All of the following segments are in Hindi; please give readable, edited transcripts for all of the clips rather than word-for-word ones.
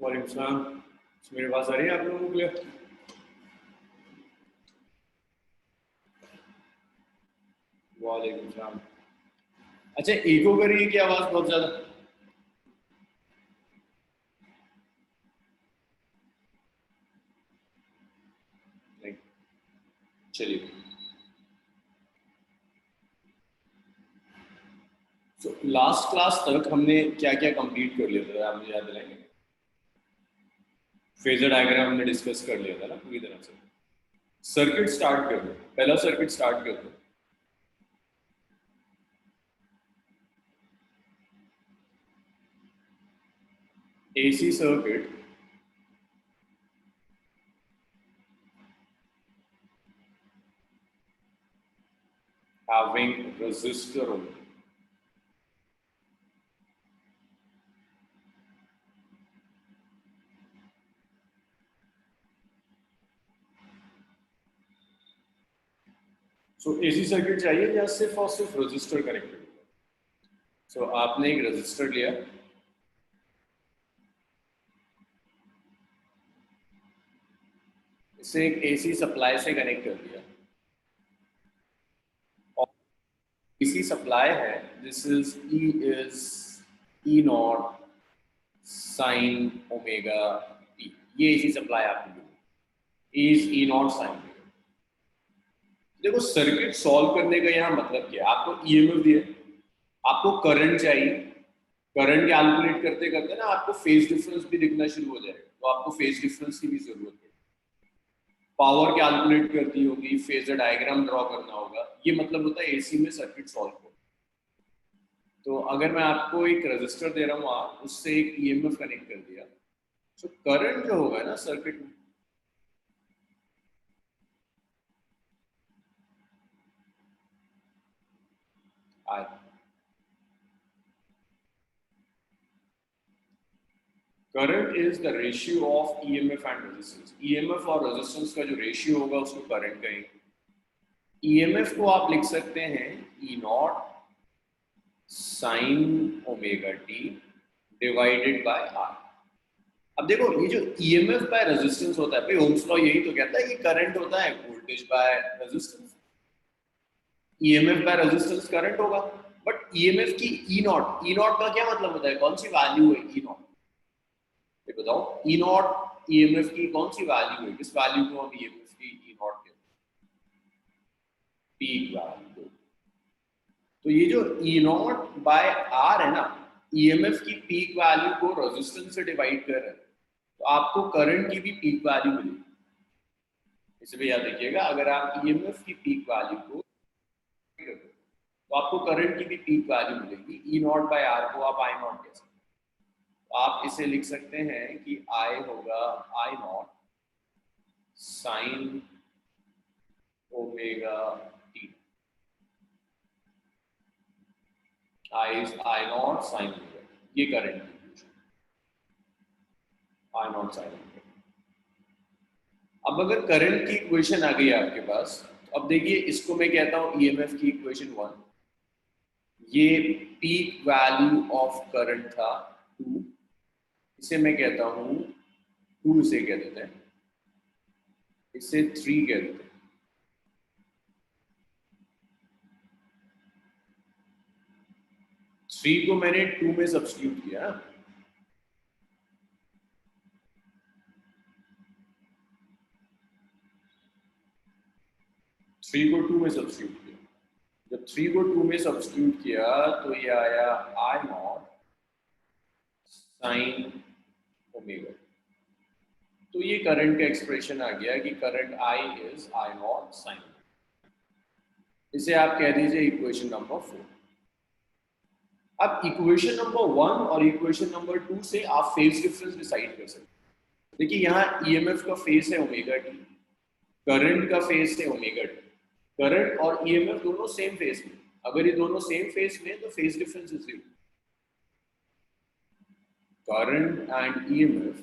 वालेकुम सलाम। मेरी आवाज आ रही है आप लोगों को? क्लियर? वालेकुम सलाम। अच्छा, इको कर रही है कि आवाज बहुत ज्यादा? नहीं, चलिए। तो लास्ट क्लास तक हमने क्या क्या कंप्लीट कर लिया था, आप मुझे याद दिलाएंगे? फेजर डायग्राम हमने डिस्कस कर लिया था ना पूरी तरह से। सर्किट स्टार्ट कर दो, पहला सर्किट स्टार्ट कर दो। AC circuit having resistor only. सो एसी सर्किट चाहिए या सिर्फ और सिर्फ रजिस्टर कनेक्टेड होगा? सो आपने एक रजिस्टर लिया, इसे एक एसी सप्लाई से कनेक्ट कर दिया और एसी सप्लाई है, this is E not sine omega T. ये एसी सप्लाई आपने दी, इज ई नॉट साइन। देखो, सर्किट सॉल्व करने का यहाँ मतलब क्या है? आपको ईएमएफ दिया, आपको करंट चाहिए। करंट कैलकुलेट करते करते ना आपको फेज डिफरेंस भी दिखना शुरू हो जाएगा, तो आपको फेज डिफरेंस की भी जरूरत है। पावर कैलकुलेट करती होगी, फेजर डायग्राम ड्रॉ करना होगा। ये मतलब होता है एसी में सर्किट सॉल्व करना। तो अगर मैं आपको एक रजिस्टर दे रहा हूँ, आप उससे एक ईएमएफ कनेक्ट कर दिया, तो करंट जो होगा ना सर्किट में, आए। Current is the ratio of EMF and resistance. EMF और रेजिस्टेंस का जो रेशियो होगा उसको करंट कहेंगे। ईएमएफ को आप लिख सकते हैं E not sine omega T divided by R. अब देखो, ये जो ईएमएफ बाय रेजिस्टेंस होता है, भाई ओम्स लॉ यही तो कहता है कि करंट होता है voltage by resistance. EMF by resistance current होगा, बट ईएमएफ की ई नॉट का क्या मतलब होता है? कौन सी वैल्यू है ई नॉट? ये बताओ, ई नॉट ईएमएफ की कौन सी वैल्यू है? किस वैल्यू को हम ईएमएफ की ई नॉट कहते हैं? Peak value. तो ये जो ई नॉट बाय आर है ना, ईएमएफ की पीक वैल्यू को रेजिस्टेंस से डिवाइड कर रहे हैं, तो आपको करंट की भी पीक वैल्यू मिलेगी। इसे भी याद रखिएगा, अगर आप ईएमएफ की पीक वैल्यू को तो आपको करंट की भी पीक वैल्यू मिलेगी। ई नॉट बाय आर को आप आई नॉट कह सकते हैं। तो आप इसे लिख सकते हैं कि आई होगा I not sine omega T. I is I not sine omega, ये करंट की equation, I not sine omega. अब अगर करंट की इक्वेशन आ गई आपके पास, तो अब देखिए, इसको मैं कहता हूं ईएमएफ की इक्वेशन 1। ये पीक वैल्यू ऑफ करंट था 2, इसे मैं कहता हूं 2, इसे कह देते हैं, इसे 3 कह देते हैं। 3 को मैंने 2 में सब्स्टिट्यूट किया, 3 को 2 में सब्स्टिट्यूट किया। जब 3 को 2 में सब्स्टिट्यूट किया तो ये आया आई नॉट साइन ओमेगा। तो ये करंट का एक्सप्रेशन आ गया कि current I is I not sine. इसे आप कह दीजिए इक्वेशन नंबर 4। अब इक्वेशन नंबर 1 और इक्वेशन नंबर 2 से आप फेज डिफरेंस डिसाइड कर सकते हैं। देखिए, यहाँ ईएमएफ का फेज है ओमेगा टी, करंट का फेज है ओमेगा टी। करंट और ईएमएफ दोनों सेम फेज में, अगर ये दोनों सेम फेज में तो phase difference is 0। current and EMF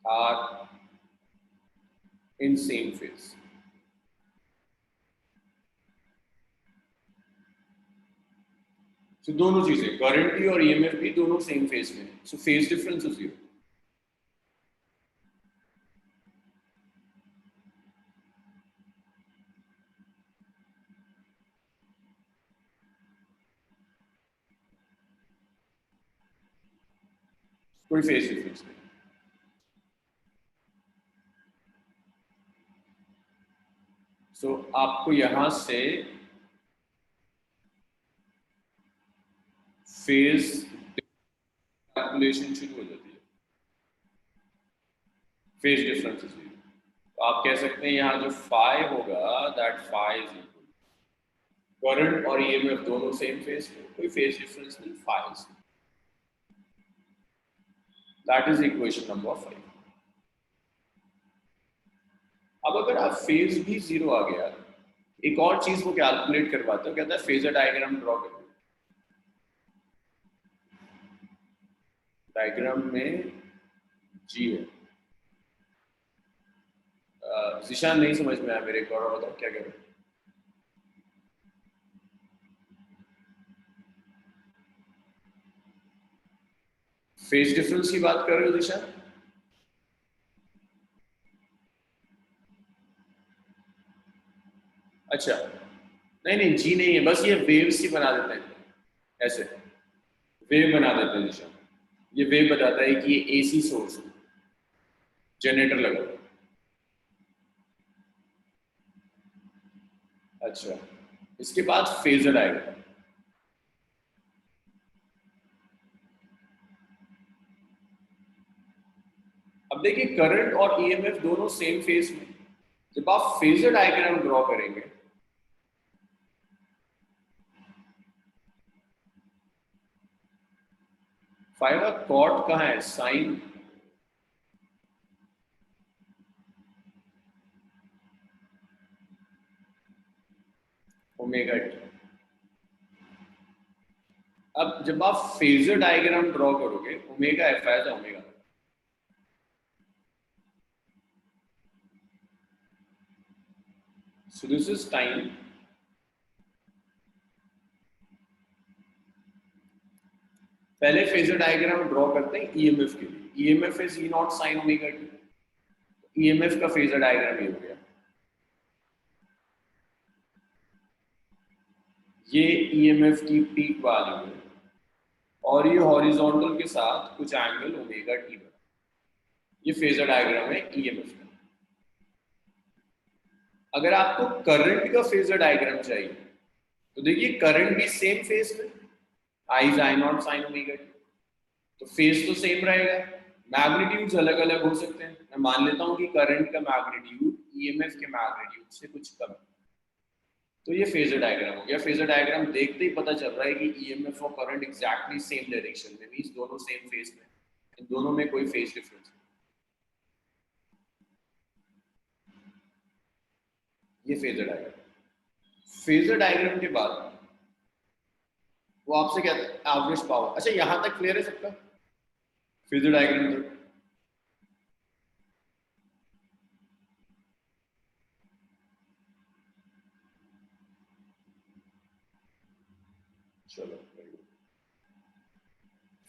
are in same phase. सो दोनों चीजें, करंट भी और ईएमएफ भी दोनों सेम फेज में, सो फेज डिफरेंस इज 0। कोई फेज डिफरेंस नहीं। सो आपको यहां से फेज कैलकुलेशन शुरू हो जाती है, फेज डिफरेंस इज 0। तो आप कह सकते हैं यहाँ जो फाई होगा, that phi is equal, current और ईएमएफ दोनों सेम फेज में, कोई फेज डिफरेंस नहीं, phi is, that is equation number 5। अब अगर आप फेज भी 0 आ गया, एक और चीज वो कैलकुलेट करवाता है, कहता है फेजर डायग्राम ड्रॉ करो। डायग्राम में जी है, जिशान नहीं समझ में आया मेरे, एक और बताओ क्या कह रहे हो। फेज डिफरेंस की बात कर रहे हो जिशान? अच्छा, नहीं नहीं जी नहीं है, बस ये वेव्स ही बना देते हैं, ऐसे वेव बना देते हैं जिशान। ये वेव बताता है कि ये एसी सोर्स है, जनरेटर लगा। अच्छा, इसके बाद फेजर आएगा। अब देखिए करंट और ईएमएफ दोनों सेम फेज में, जब आप फेजर डायग्राम ड्रॉ करेंगे, फाइव का कॉट कहाँ है, साइन ओमेगा टी। अब जब आप फेजर डायग्राम ड्रॉ करोगे, omega F as omega, so this is time. पहले फेजर डायग्राम ड्रॉ करते हैं ईएमएफ के लिए, EMF is E not sine omega T, EMF का फेजर डायग्राम ये हो गया। ये ईएमएफ की पीक वैल्यू है और ये हॉरिजॉन्टल के साथ कुछ एंगल ओमेगा टी बना, ये फेजर डायग्राम है ईएमएफ का। अगर आपको करंट का फेजर डायग्राम चाहिए, तो देखिए करंट भी सेम फेज में, I is I not sine omega T, तो फेज तो सेम रहेगा, मैग्नीट्यूड्स अलग अलग हो सकते हैं। मैं मान लेता हूं कि करंट का मैग्नीट्यूड ईएमएफ के मैग्नीट्यूड से कुछ कम है, तो ये फेजर डायग्राम हो गया। फेजर डायग्राम देखते ही पता चल रहा है कि ईएमएफ और करंट एग्जैक्टली सेम डायरेक्शन में, मींस दोनों सेम फेज में, इन दोनों में कोई फेज डिफरेंस नहीं। ये फेजर डायग्राम। फेजर डायग्राम के बाद वो आपसे कहता है एवरेज पावर। अच्छा, यहां तक क्लियर है सबका, फेजर डायग्राम तक? चलो,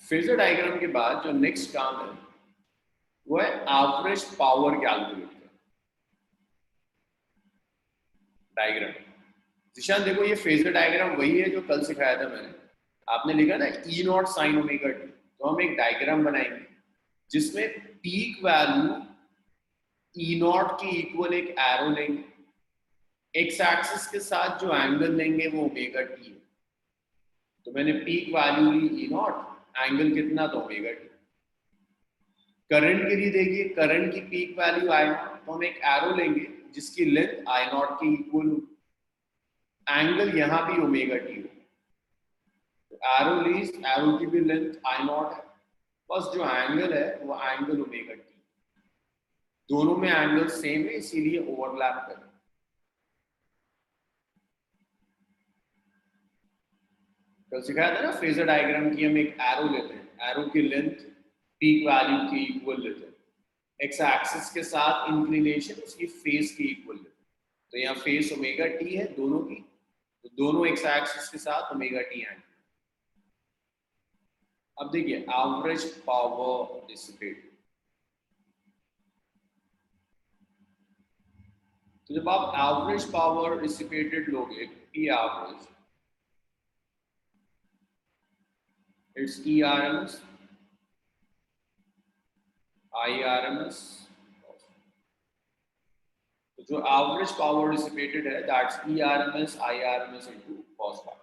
फेजर डायग्राम के बाद जो नेक्स्ट काम है वो है एवरेज पावर कैलकुलेट करना। डायग्राम, जिशान देखो ये फेजर डायग्राम वही है जो कल सिखाया था मैंने। आपने लिखा ना ई नॉट साइन ओमेगा टी, तो हम एक डायग्राम बनाएंगे जिसमें पीक वैल्यू ई नॉट की इक्वल एक एरो लेंगे, एक्स एक्सिस के साथ जो एंगल लेंगे वो ओमेगा टी है। तो मैंने पीक वैल्यू ली ई नॉट, एंगल कितना, तो ओमेगा टी। करंट के लिए देखिए, करंट की पीक वैल्यू आई नॉट, तो हम एक एरो लेंगे जिसकी लेंथ आई नॉट की इक्वल हो, एंगल यहां भी ओमेगा टी हो, तो एरो लीज, एरो की भी लेंथ आई नॉट है, बस जो एंगल है वो एंगल ओमेगा टी। दोनों में एंगल सेम है इसीलिए ओवरलैप कर। कल सिखाया था ना फेजर डायग्राम की, हम एक एरो लेते हैं, एरो की लेंथ पीक वैल्यू की इक्वल लेते हैं, एक्स एक्सिस के साथ इंक्लिनेशन उसकी फेस की इक्वल लेते हैं। तो यहाँ फेस ओमेगा टी है दोनों की, तो दोनों एक्स एक्सिस के साथ ओमेगा टी एंगल। अब देखिए एवरेज पावर डिसिपेट, तो जब आप एवरेज पावर डिसिपेटेड लोगे, P average, it's E R M S, I R M S. तो जो एवरेज पावर डिसिपेटेड है that's E R M S I R M S into cos phi.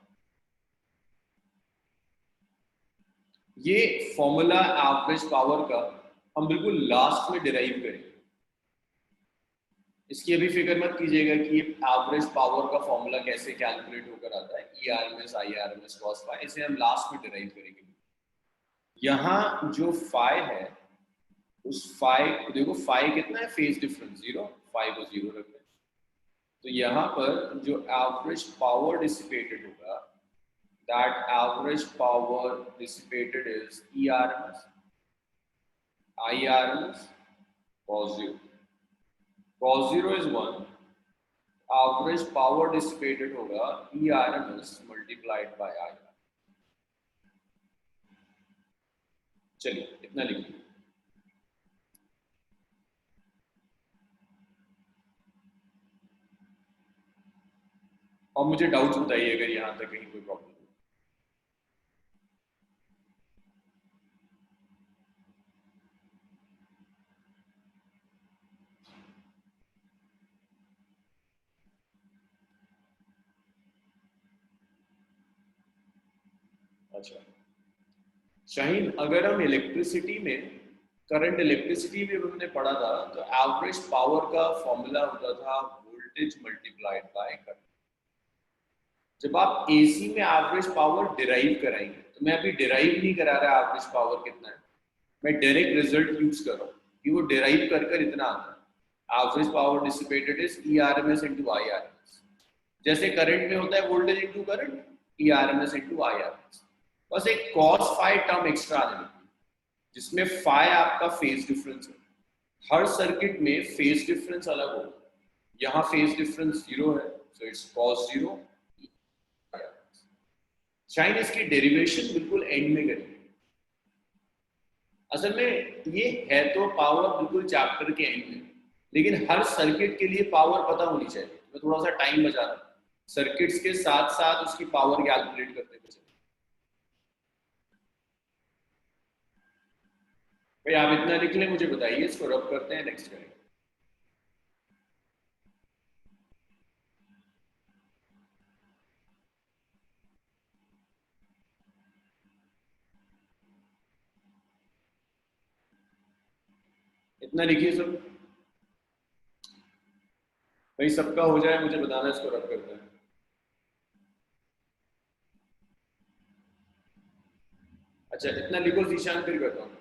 ये फॉर्मूला एवरेज पावर का हम बिल्कुल लास्ट में डिराइव करेंगे, इसकी अभी फिक्र मत कीजिएगा कि एवरेज पावर का फॉर्मूला कैसे कैलकुलेट होकर आता है, E R M S I R M S cos phi, इसे हम लास्ट में डिराइव करेंगे। यहाँ जो फाई है उस फाई देखो, फाई कितना है, फेज डिफरेंस जीरो, फाई को जीरो रखते हैं। तो यहाँ पर जो एवरेज पावर डिसिपेटेड होगा, that average power dissipated is ERMS, IRMS, cos 0. Cos 0 is 1. Average power dissipated होगा ERMS multiplied by I. चलिए इतना लिखिए। और मुझे डाउट्स बताइए अगर यहाँ तक कहीं कोई प्रॉब्लम। अच्छा शाहीन, अगर हम इलेक्ट्रिसिटी में करंट इलेक्ट्रिसिटी भी हमने पढ़ा था, तो एवरेज पावर का फॉर्मूला होता था वोल्टेज मल्टीप्लाइड बाय करंट। जब आप एसी में एवरेज पावर डिराइव कराएंगे, तो मैं अभी डिराइव नहीं करा रहा एवरेज पावर कितना है, मैं डायरेक्ट रिजल्ट यूज कर रहा हूँ कि वो डिराइव कर कर इतना आता है, average power dissipated is E R M S into I R M S. जैसे करंट में होता है voltage into current, E R M S into I R M S. बस एक कॉस फाई टर्म एक्स्ट्रा आने लगी, जिसमें फाई आपका फेज डिफरेंस है। हर सर्किट में फेज डिफरेंस अलग होगा, यहाँ फेज डिफरेंस जीरो है, सो इट्स कॉस जीरो। शायद इसकी डेरिवेशन बिल्कुल एंड में करेंगे। असल में ये है तो पावर बिल्कुल चैप्टर के एंड में, लेकिन हर सर्किट के लिए पावर पता होनी चाहिए। मैं थोड़ा सा टाइम बचा रहा हूँ, सर्किट्स के साथ साथ उसकी पावर कैलकुलेट करते हुए चलिए। भाई आप इतना लिख लें, मुझे बताइए, इसको रब करते हैं, नेक्स्ट करेंगे। इतना लिखिए सब भाई, सबका हो जाए मुझे बताना, इसको रब करते हैं। अच्छा इतना लिखो जीशान, फिर करता हूँ।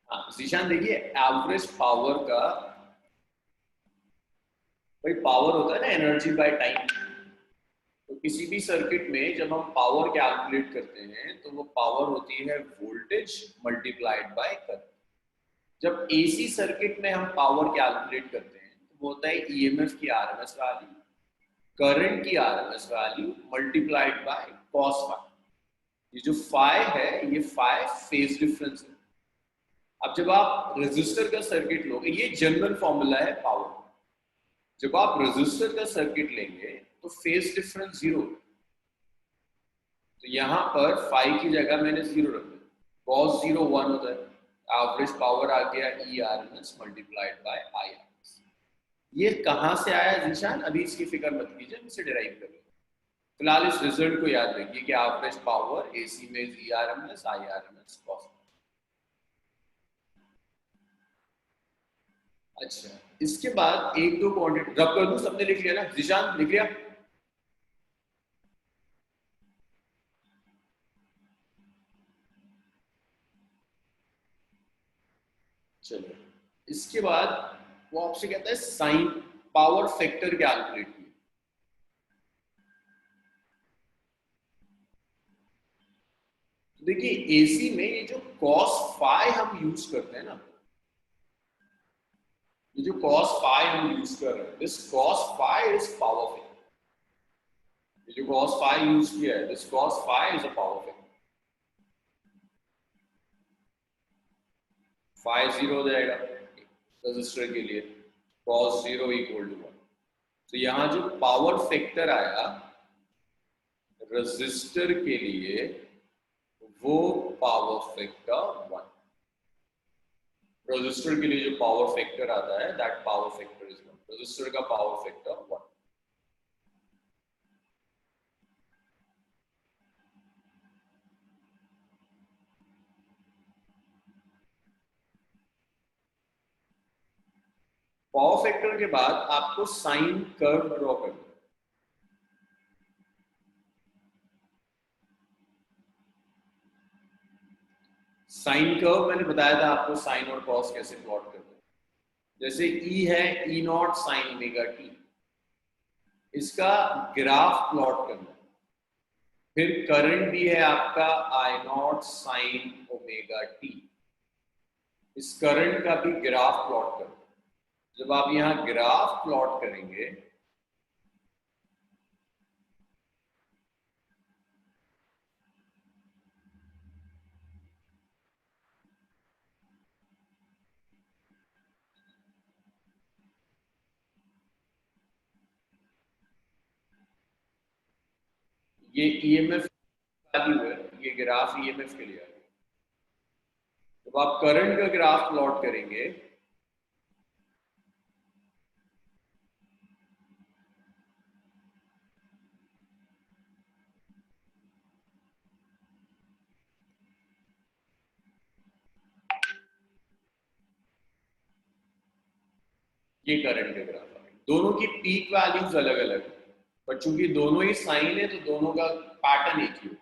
हाँ जीशान देखिए, एवरेज पावर का, भाई पावर होता है ना एनर्जी बाय टाइम। तो किसी भी सर्किट में जब हम पावर कैलकुलेट करते हैं, तो वो पावर होती है वोल्टेज मल्टीप्लाइड बाय करंट। जब एसी सर्किट में हम पावर कैलकुलेट करते हैं, तो वो होता है ईएमएफ की आरएमएस वैल्यू, करंट की RMS value multiplied by cos phi. ये जो फाई है, ये फाई फेज डिफरेंस है। अब जब आप रेजिस्टर का सर्किट लोगे, ये जनरल फॉर्मूला है पावर। जब आप रेजिस्टर का सर्किट लेंगे तो फेज डिफरेंस जीरो, तो यहाँ पर फाई की जगह मैंने जीरो रख दिया, कॉस जीरो वन होता है, एवरेज पावर आ गया E R M S multiplied by I R S. ये कहाँ से आया जीशान, अभी इसकी फिक्र मत कीजिए, हम इसे डिराइव करेंगे। फिलहाल इस रिजल्ट को याद रखिए कि एवरेज पावर एसी में E R M S I R M S cos. अच्छा, इसके बाद एक दो क्वांटिटी रब कर दूं, सबने लिख लिया ना? जिशान लिख लिया? चलो, इसके बाद वो आपसे कहता है साइन पावर फैक्टर कैलकुलेट कीजिए। तो देखिए एसी में ये जो कॉस फाई हम यूज करते हैं ना, ये जो कॉस फाई हम यूज कर रहे हैं, this cos phi is power factor. ये जो कॉस फाई यूज किया है, this cos phi is a power factor. Phi zero हो जाएगा रजिस्टर के लिए, cos zero equal to one. तो यहाँ जो पावर फैक्टर आया रजिस्टर के लिए, वो पावर फैक्टर वन। रजिस्टर के लिए जो पावर फैक्टर आता है, that power factor is one. Resistor का power factor one. Power factor के बाद आपको साइन कर्व ड्रॉ करना है। साइन कर्व मैंने बताया था आपको, साइन और कॉस कैसे प्लॉट करते हैं। जैसे ई है, E not sine omega T, इसका ग्राफ प्लॉट करना है। फिर करंट भी है आपका आई नॉट साइन ओमेगा टी, इस करंट का भी ग्राफ प्लॉट करना है। जब आप यहाँ ग्राफ प्लॉट करेंगे, ये ईएमएफ वैल्यू है, ये ग्राफ ईएमएफ के लिए है। जब आप करंट का ग्राफ प्लॉट करेंगे, ये करंट के ग्राफ है। दोनों की पीक वैल्यूज अलग अलग, बट चूंकि दोनों ही साइन है तो दोनों का पैटर्न एक ही हो।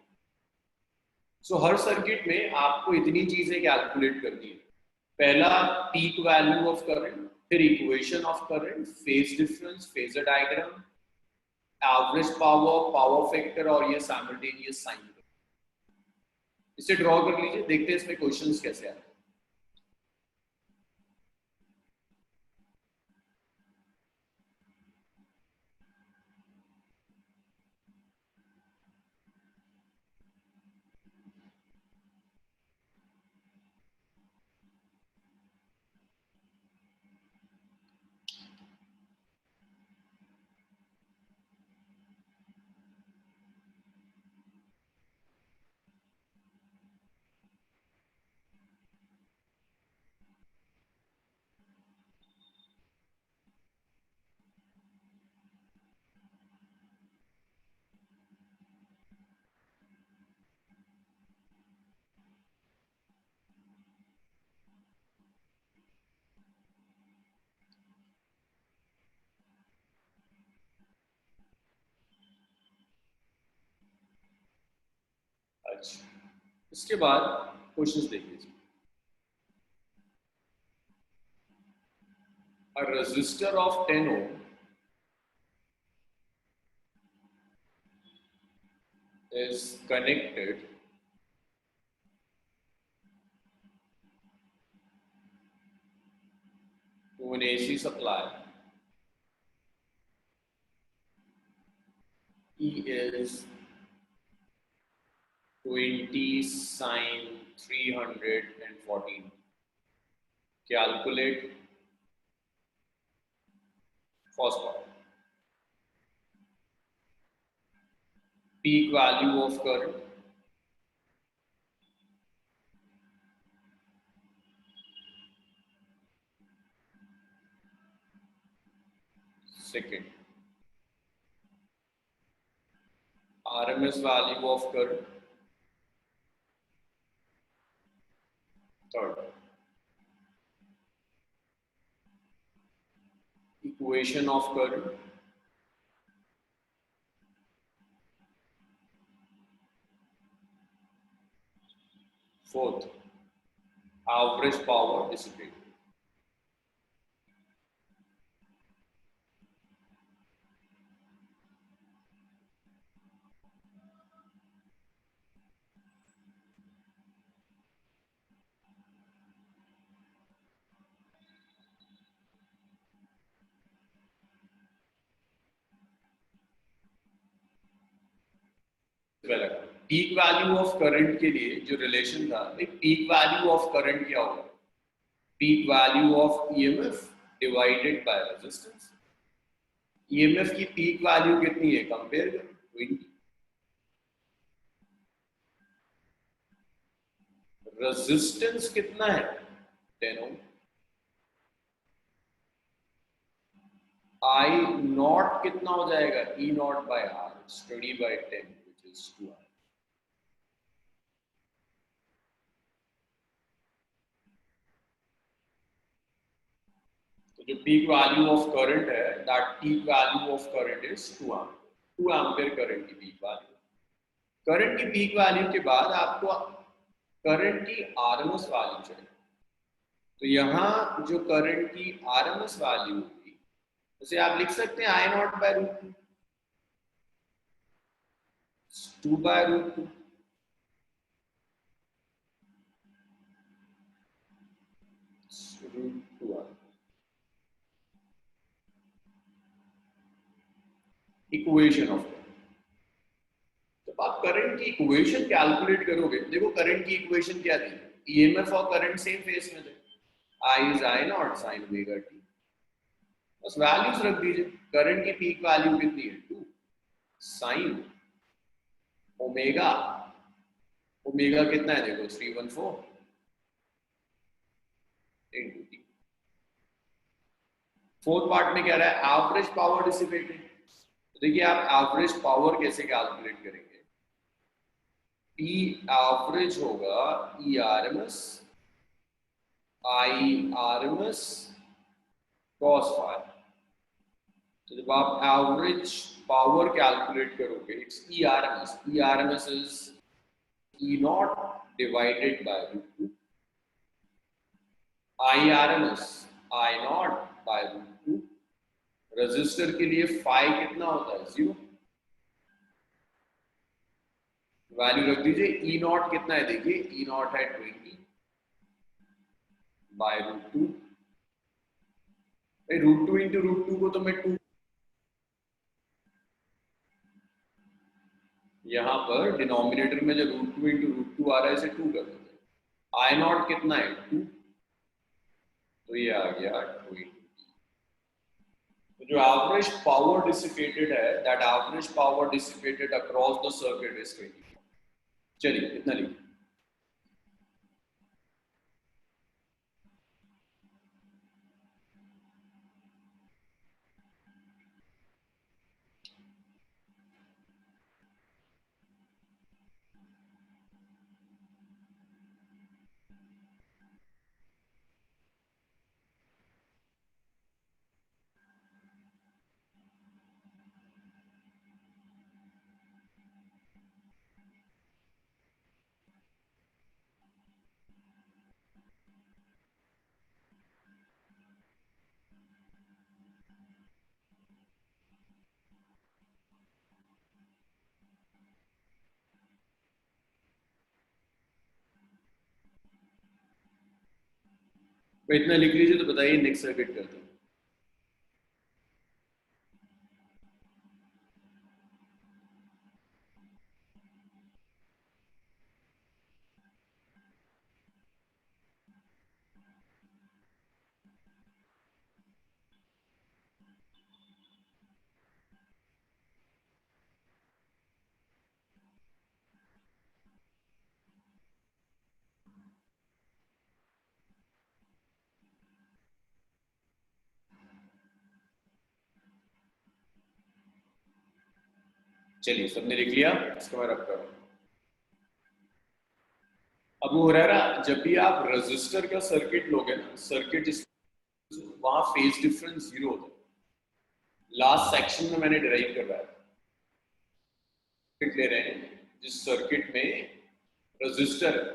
सो हर सर्किट में आपको इतनी चीजें कैलकुलेट करनी है। पहला पीक वैल्यू ऑफ करंट, फिर equation of current, phase difference, phasor diagram, average power, power factor और ये साइमल्टेनियस साइन। इसे ड्रॉ कर लीजिए, देखते हैं इसमें क्वेश्चंस कैसे आते हैं। अच्छा, इसके बाद क्वेश्चंस देखिए। A resistor of 10 ohm is connected to an AC supply. E is 20 sine 314. Calculate first part. Peak value of current. Second, RMS value of current. Third, equation of current. Fourth, average power dissipated. Peak value of current के लिए जो रिलेशन था, पीक वैल्यू ऑफ करंट क्या होगा? Peak value of EMF divided by resistance. EMF की पीक वैल्यू कितनी है? कंपेयर करो 20। रेजिस्टेंस कितना है? 10 ओम। आई नॉट कितना हो जाएगा? E not by R, study by 10 which is 2R। तो जो पीक वैल्यू ऑफ करंट है, that peak value of current is 2 ampere current की पीक वैल्यू। करंट की पीक वैल्यू के बाद आपको करंट की आरएमएस वैल्यू चाहिए। तो यहाँ जो करंट की आरएमएस वैल्यू होगी उसे आप लिख सकते हैं I not by root 2 by root 2। Equation of, जब आप करंट की इक्वेशन कैलकुलेट करोगे, देखो करंट की इक्वेशन क्या थी? ईएमएफ और करंट सेम फेस में थे, I is I not sine omega T. बस वैल्यूज रख दीजिए। करंट की पीक वैल्यू कितनी है? 2 साइन ओमेगा। ओमेगा कितना है? देखो 314 इंटू टी। फोर्थ पार्ट में कह रहा है एवरेज पावर डिसिपेटेड। तो देखिए आप एवरेज पावर कैसे कैलकुलेट करेंगे? P एवरेज होगा E R M S I R M S cos phi. तो जब आप एवरेज पावर कैलकुलेट करोगे, it's E R M S. E R M S is E not divided by root 2। I R M S I not by root 2। Resistor के लिए फाई कितना होता है? 0। वैल्यू रख दीजिए। ई नॉट कितना है? देखिए ई नॉट है 20 by root 2। Root 2 into root 2 को तो मैं 2, यहां पर डिनोमिनेटर में जो रूट 2 इंटू रूट 2 आ रहा है इसे 2 कर देते हैं। आई नॉट कितना है? 2। तो ये आ गया 20। तो जो एवरेज पावर डिसिपेटेड है, that average power dissipated across the circuit is 20। चलिए इतना लिखिए। तो इतना लिख लीजिए। तो बताइए नेक्स्ट सर्किट करते हैं। चलिए सबने लिख लिया, इसको मैं रख करूँ। अब वो हो रहा है ना, जब भी आप रजिस्टर का सर्किट लोगे ना, सर्किट वहां फेज डिफरेंस 0 होता है। लास्ट सेक्शन में मैंने डिराइव करवाया था, सर्किट ले रहे हैं जिस सर्किट में रजिस्टर है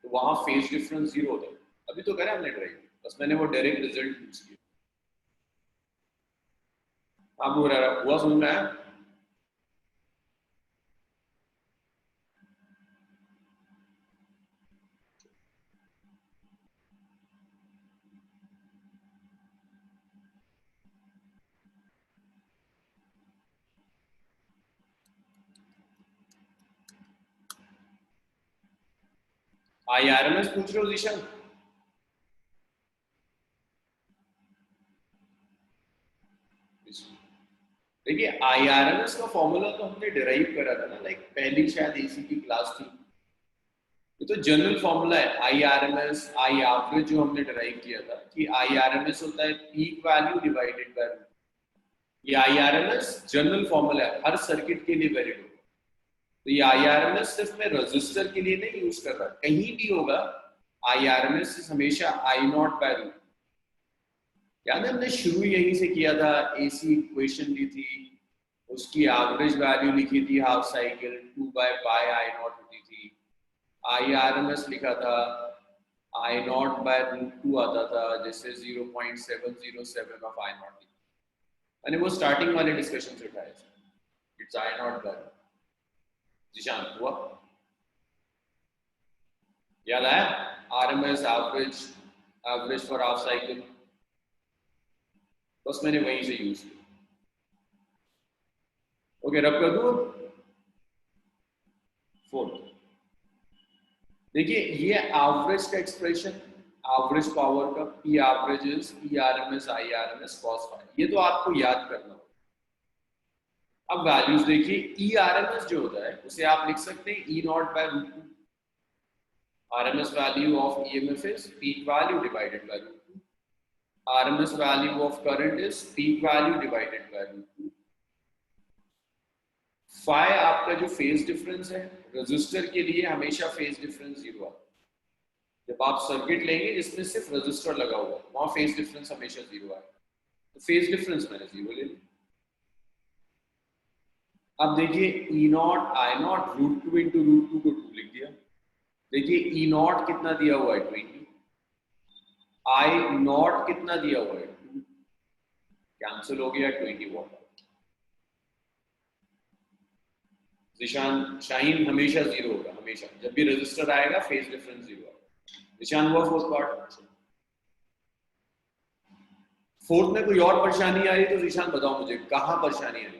तो वहां फेज डिफरेंस 0 होता है। अभी तो करा हमने डिराइव, बस मैंने वो डायरेक्ट रिजल्ट यूज किया। आप हुआ सुन रहा है? IRMS पूछ रहे हो जीशन? देखिए IRMS का फॉर्मूला तो हमने डिराइव करा था ना, लाइक पहली शायद एसी की क्लास थी। ये तो जनरल फॉर्मूला है IRMS, आई एवरेज जो हमने डिराइव किया था कि IRMS होता है पीक वैल्यू डिवाइडेड बाय, ये IRMS जनरल फॉर्मूला है, हर सर्किट के लिए वैलिड होगा। तो ये IRMS सिर्फ मैं रजिस्टर के लिए नहीं यूज कर रहा, कहीं भी होगा IRMS हमेशा आई नॉट बाय रूट। याद है हमने शुरू यहीं से किया था, एसी इक्वेशन दी थी, उसकी एवरेज वैल्यू लिखी थी हाफ साइकिल 2/पाई आई नॉट होती थी, IRMS लिखा था, आई नॉट बाय रूट 2 आता था, जैसे 0.707 ऑफ आई नॉट। मैंने वो स्टार्टिंग वाले डिस्कशन से उठाया, इट्स आई नॉट बाय। जिशान हुआ, याद आया? RMS average, average for half cycle, बस मैंने वहीं से यूज किया। ओके, रब कर दूं? फोर्थ देखिए, ये एवरेज का एक्सप्रेशन, एवरेज पावर का P average is ERMS IRMS cos phi, ये तो आपको याद करना होगा। अब वैल्यूज देखिए, ERMS जो होता है उसे आप लिख सकते हैं E naught by root two. RMS value of EMF is peak value divided by root 2. RMS value of current is peak value divided by root 2. Phi आपका जो फेज डिफरेंस है, रजिस्टर के लिए हमेशा फेज डिफरेंस 0 आता है। जब आप सर्किट लेंगे जिसमें सिर्फ रजिस्टर लगा हुआ है, वहां फेज डिफरेंस हमेशा 0 आएगा, तो फेज डिफरेंस मैंने 0 ले लिया। अब देखिए E not I not root two into root two को 2 लिख दिया। देखिए ई नॉट कितना दिया हुआ है 20, आई नॉट कितना दिया हुआ है 2, कैंसिल हो गया 20 वॉट। निशान शाहीन हमेशा 0 होगा, हमेशा जब भी रजिस्टर आएगा फेज डिफरेंस 0 आएगा। निशान हुआ फोर्थ पार्ट। फोर्थ में कोई और परेशानी आ रही तो निशान बताओ मुझे, कहां परेशानी आ रही?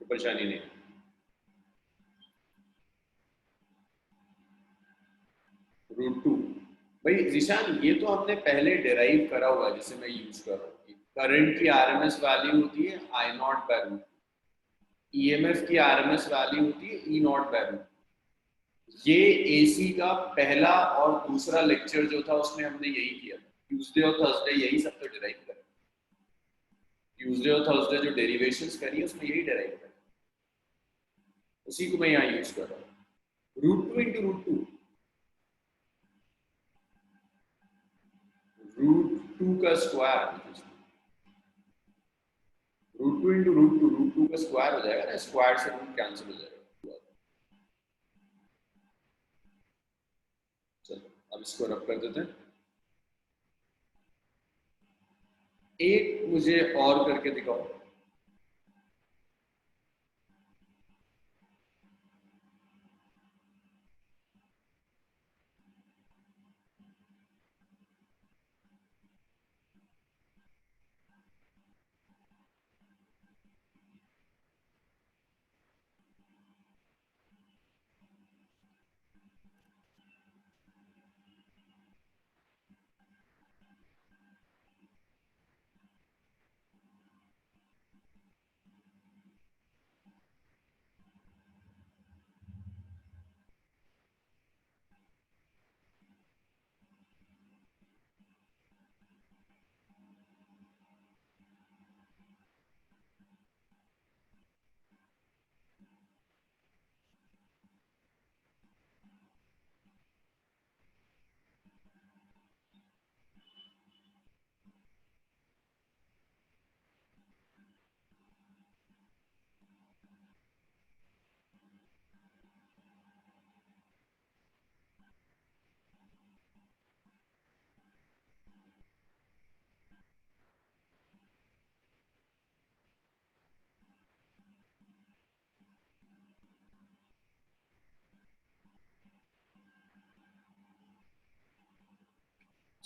तो परेशानी नहीं। रूट टू, भाई जिशान ये तो हमने पहले डिराइव करा हुआ है, जिसे मैं यूज कर रहा हूँ। करंट की आरएमएस वैल्यू होती है I not by root, EMF की आरएमएस वैल्यू होती है ई नॉट बाय रूट। ये एसी का पहला और दूसरा लेक्चर जो था उसमें हमने यही किया, ट्यूसडे और थर्सडे यही सब तो डिराइव करा। ट्यूसडे और थर्सडे जो डेरिवेशंस करी है उसमें यही डिराइव करा, उसी को मैं यहाँ यूज कर रहा हूँ। Root two into root two, root two का square, root two into root two का स्क्वायर हो जाएगा ना, स्क्वायर से रूट कैंसिल हो जाएगा। चलो अब इसको रब कर देते हैं। एक मुझे और करके दिखाओ।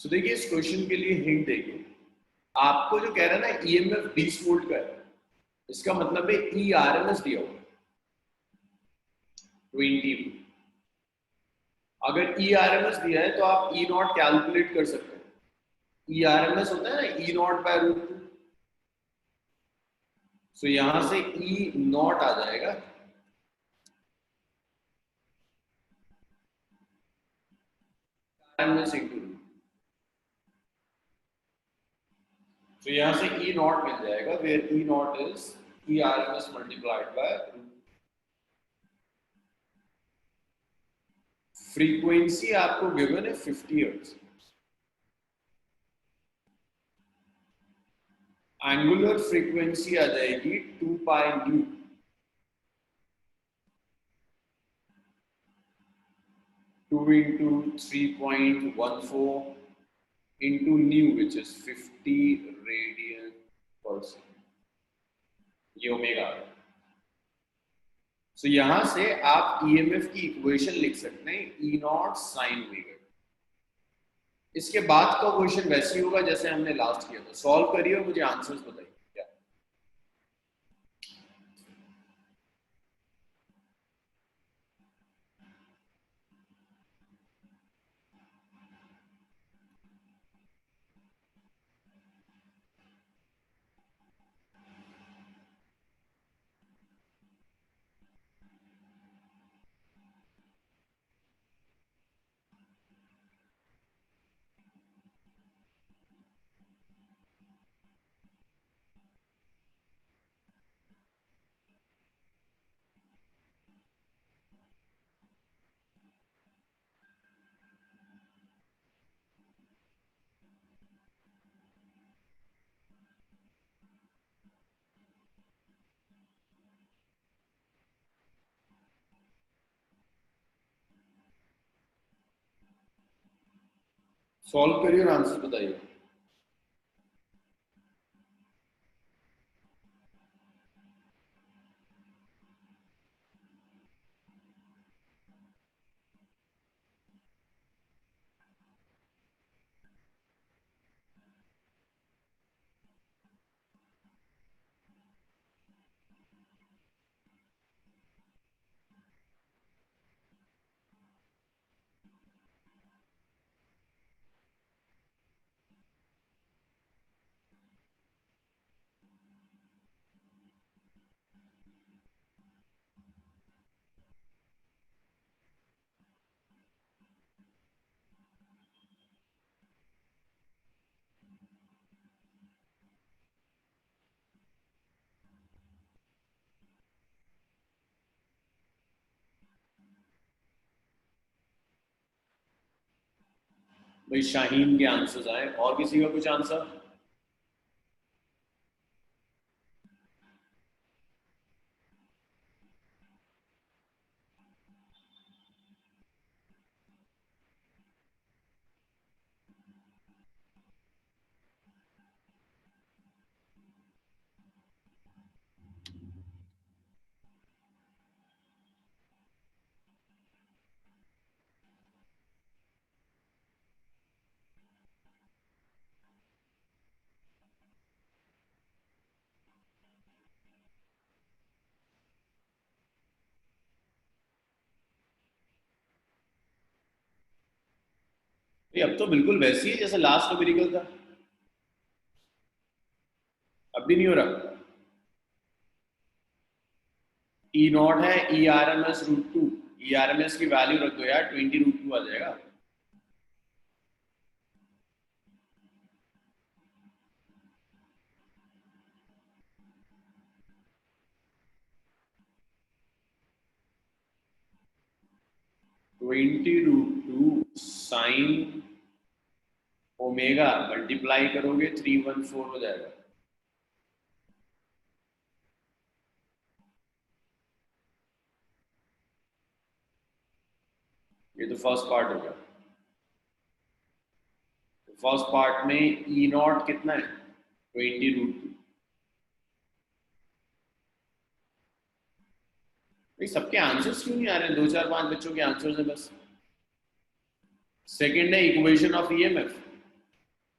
सो देखिए इस क्वेश्चन के लिए हिंट देखिए, आपको जो कह रहा है ना ईएमएफ 20 वोल्ट का है, इसका मतलब है ई आर एम एस दिया होगा 20। अगर ई आर एम एस दिया है तो आप ई नॉट कैलकुलेट कर सकते हैं। ई आर एम एस होता है ना ई नॉट बाय रूट 2। सो यहां से ई नॉट आ जाएगा, आरएमएस इंटू रूट। तो यहां से ई नॉट मिल जाएगा, where E naught is E R M S multiplied by root. Frequency आपको गिवन है 50 हर्ट्ज। एंगुलर फ्रीक्वेंसी आ जाएगी 2 pi nu, 2 into 3.14 into nu, which is 50 radian per second। ये ओमेगा। सो यहां से आप ईएमएफ की इक्वेशन लिख सकते हैं ई नॉट साइन ओमेगा। इसके बाद का क्वेश्चन वैसे ही होगा जैसे हमने लास्ट किया था। सॉल्व करिए और मुझे आंसर्स बताइए क्या। सॉल्व करिए और आंसर बताइए। भाई शाहीन के आंसर्स आए, और किसी का कुछ आंसर। ये अब तो बिल्कुल वैसी है जैसे लास्ट न्यूमेरिकल था। अब भी नहीं हो रहा। ई नॉट है E R M S root 2। E R M S की वैल्यू रख दो यार, 20 रूट 2 आ जाएगा। Twenty root two sine omega multiply करोगे 314 हो जाएगा। ये तो फर्स्ट पार्ट हो गया। फर्स्ट पार्ट में ई नॉट कितना है 20 रूट 2। भाई सबके आंसर्स क्यों नहीं आ रहे हैं, 2 4 5 बच्चों के आंसर्स हैं बस। सेकंड है इक्वेशन ऑफ ईएमएफ।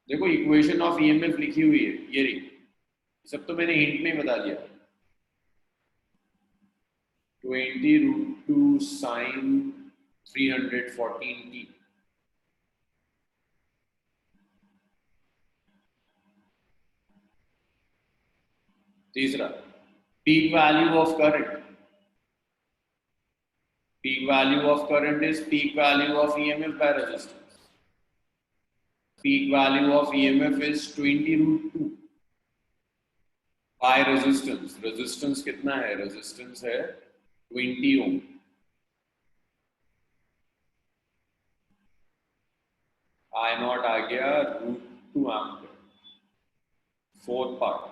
देखो इक्वेशन ऑफ ईएमएफ लिखी हुई है, ये रही, सब तो मैंने हिंट में बता दिया। 20 √2 साइन 314t। तीसरा, peak value of current. Peak value of current is peak value of EMF by resistance. Peak value of EMF is 20 √2 by resistance. Resistance कितना है? Resistance है 20 ohm. I नॉट आ गया √2 ampere. Fourth part,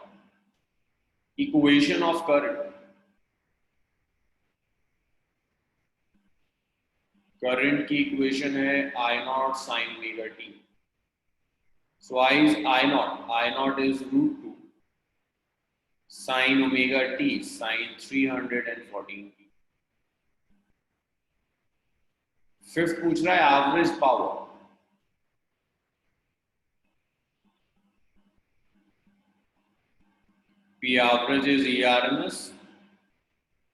equation of current. Current की इक्वेशन है I not sine omega T. So I not is √2 sin omega t sin 314t। Fifth पूछ रहा है average power. P average is ERMS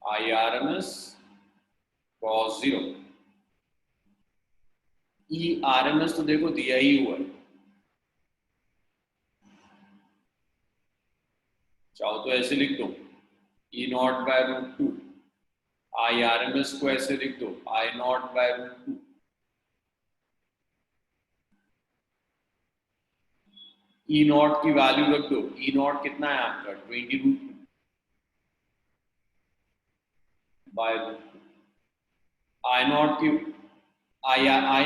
IRMS cos 0। ERMS तो देखो दिया ही हुआ है, चाहो तो ऐसे लिख दो E नॉट बाय √2। IRMS को ऐसे लिख दो I naught by √2। E naught की वैल्यू रख दो, E नॉट कितना है आपका 20 √2 बाय √2। I नॉट की I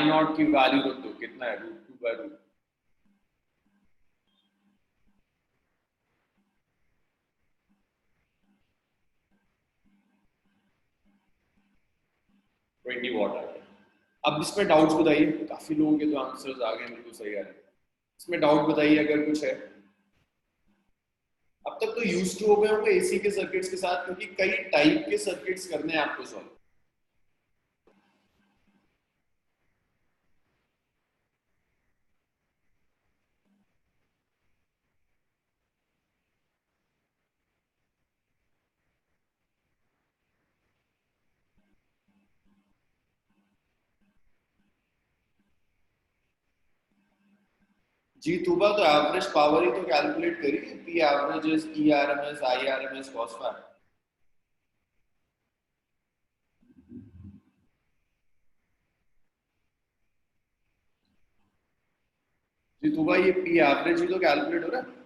नॉट की वैल्यू रख दो, कितना है √2 बाय √2। 20 वॉट आ गया। अब इसमें डाउट्स बताइए, काफी लोगों के तो आंसर्स आ गए बिल्कुल सही आ रहे हैं। इसमें डाउट बताइए अगर कुछ है। अब तक तो यूज टू हो गए होंगे एसी के सर्किट्स के साथ, क्योंकि कई टाइप के सर्किट्स करने हैं आपको सॉल्व। जी तुबा, तो एवरेज पावर ही तो कैलकुलेट करिए, P average is ERMS IRMS cos phi. जी तुबा, ये पी एवरेज ही तो कैलकुलेट हो रहा है।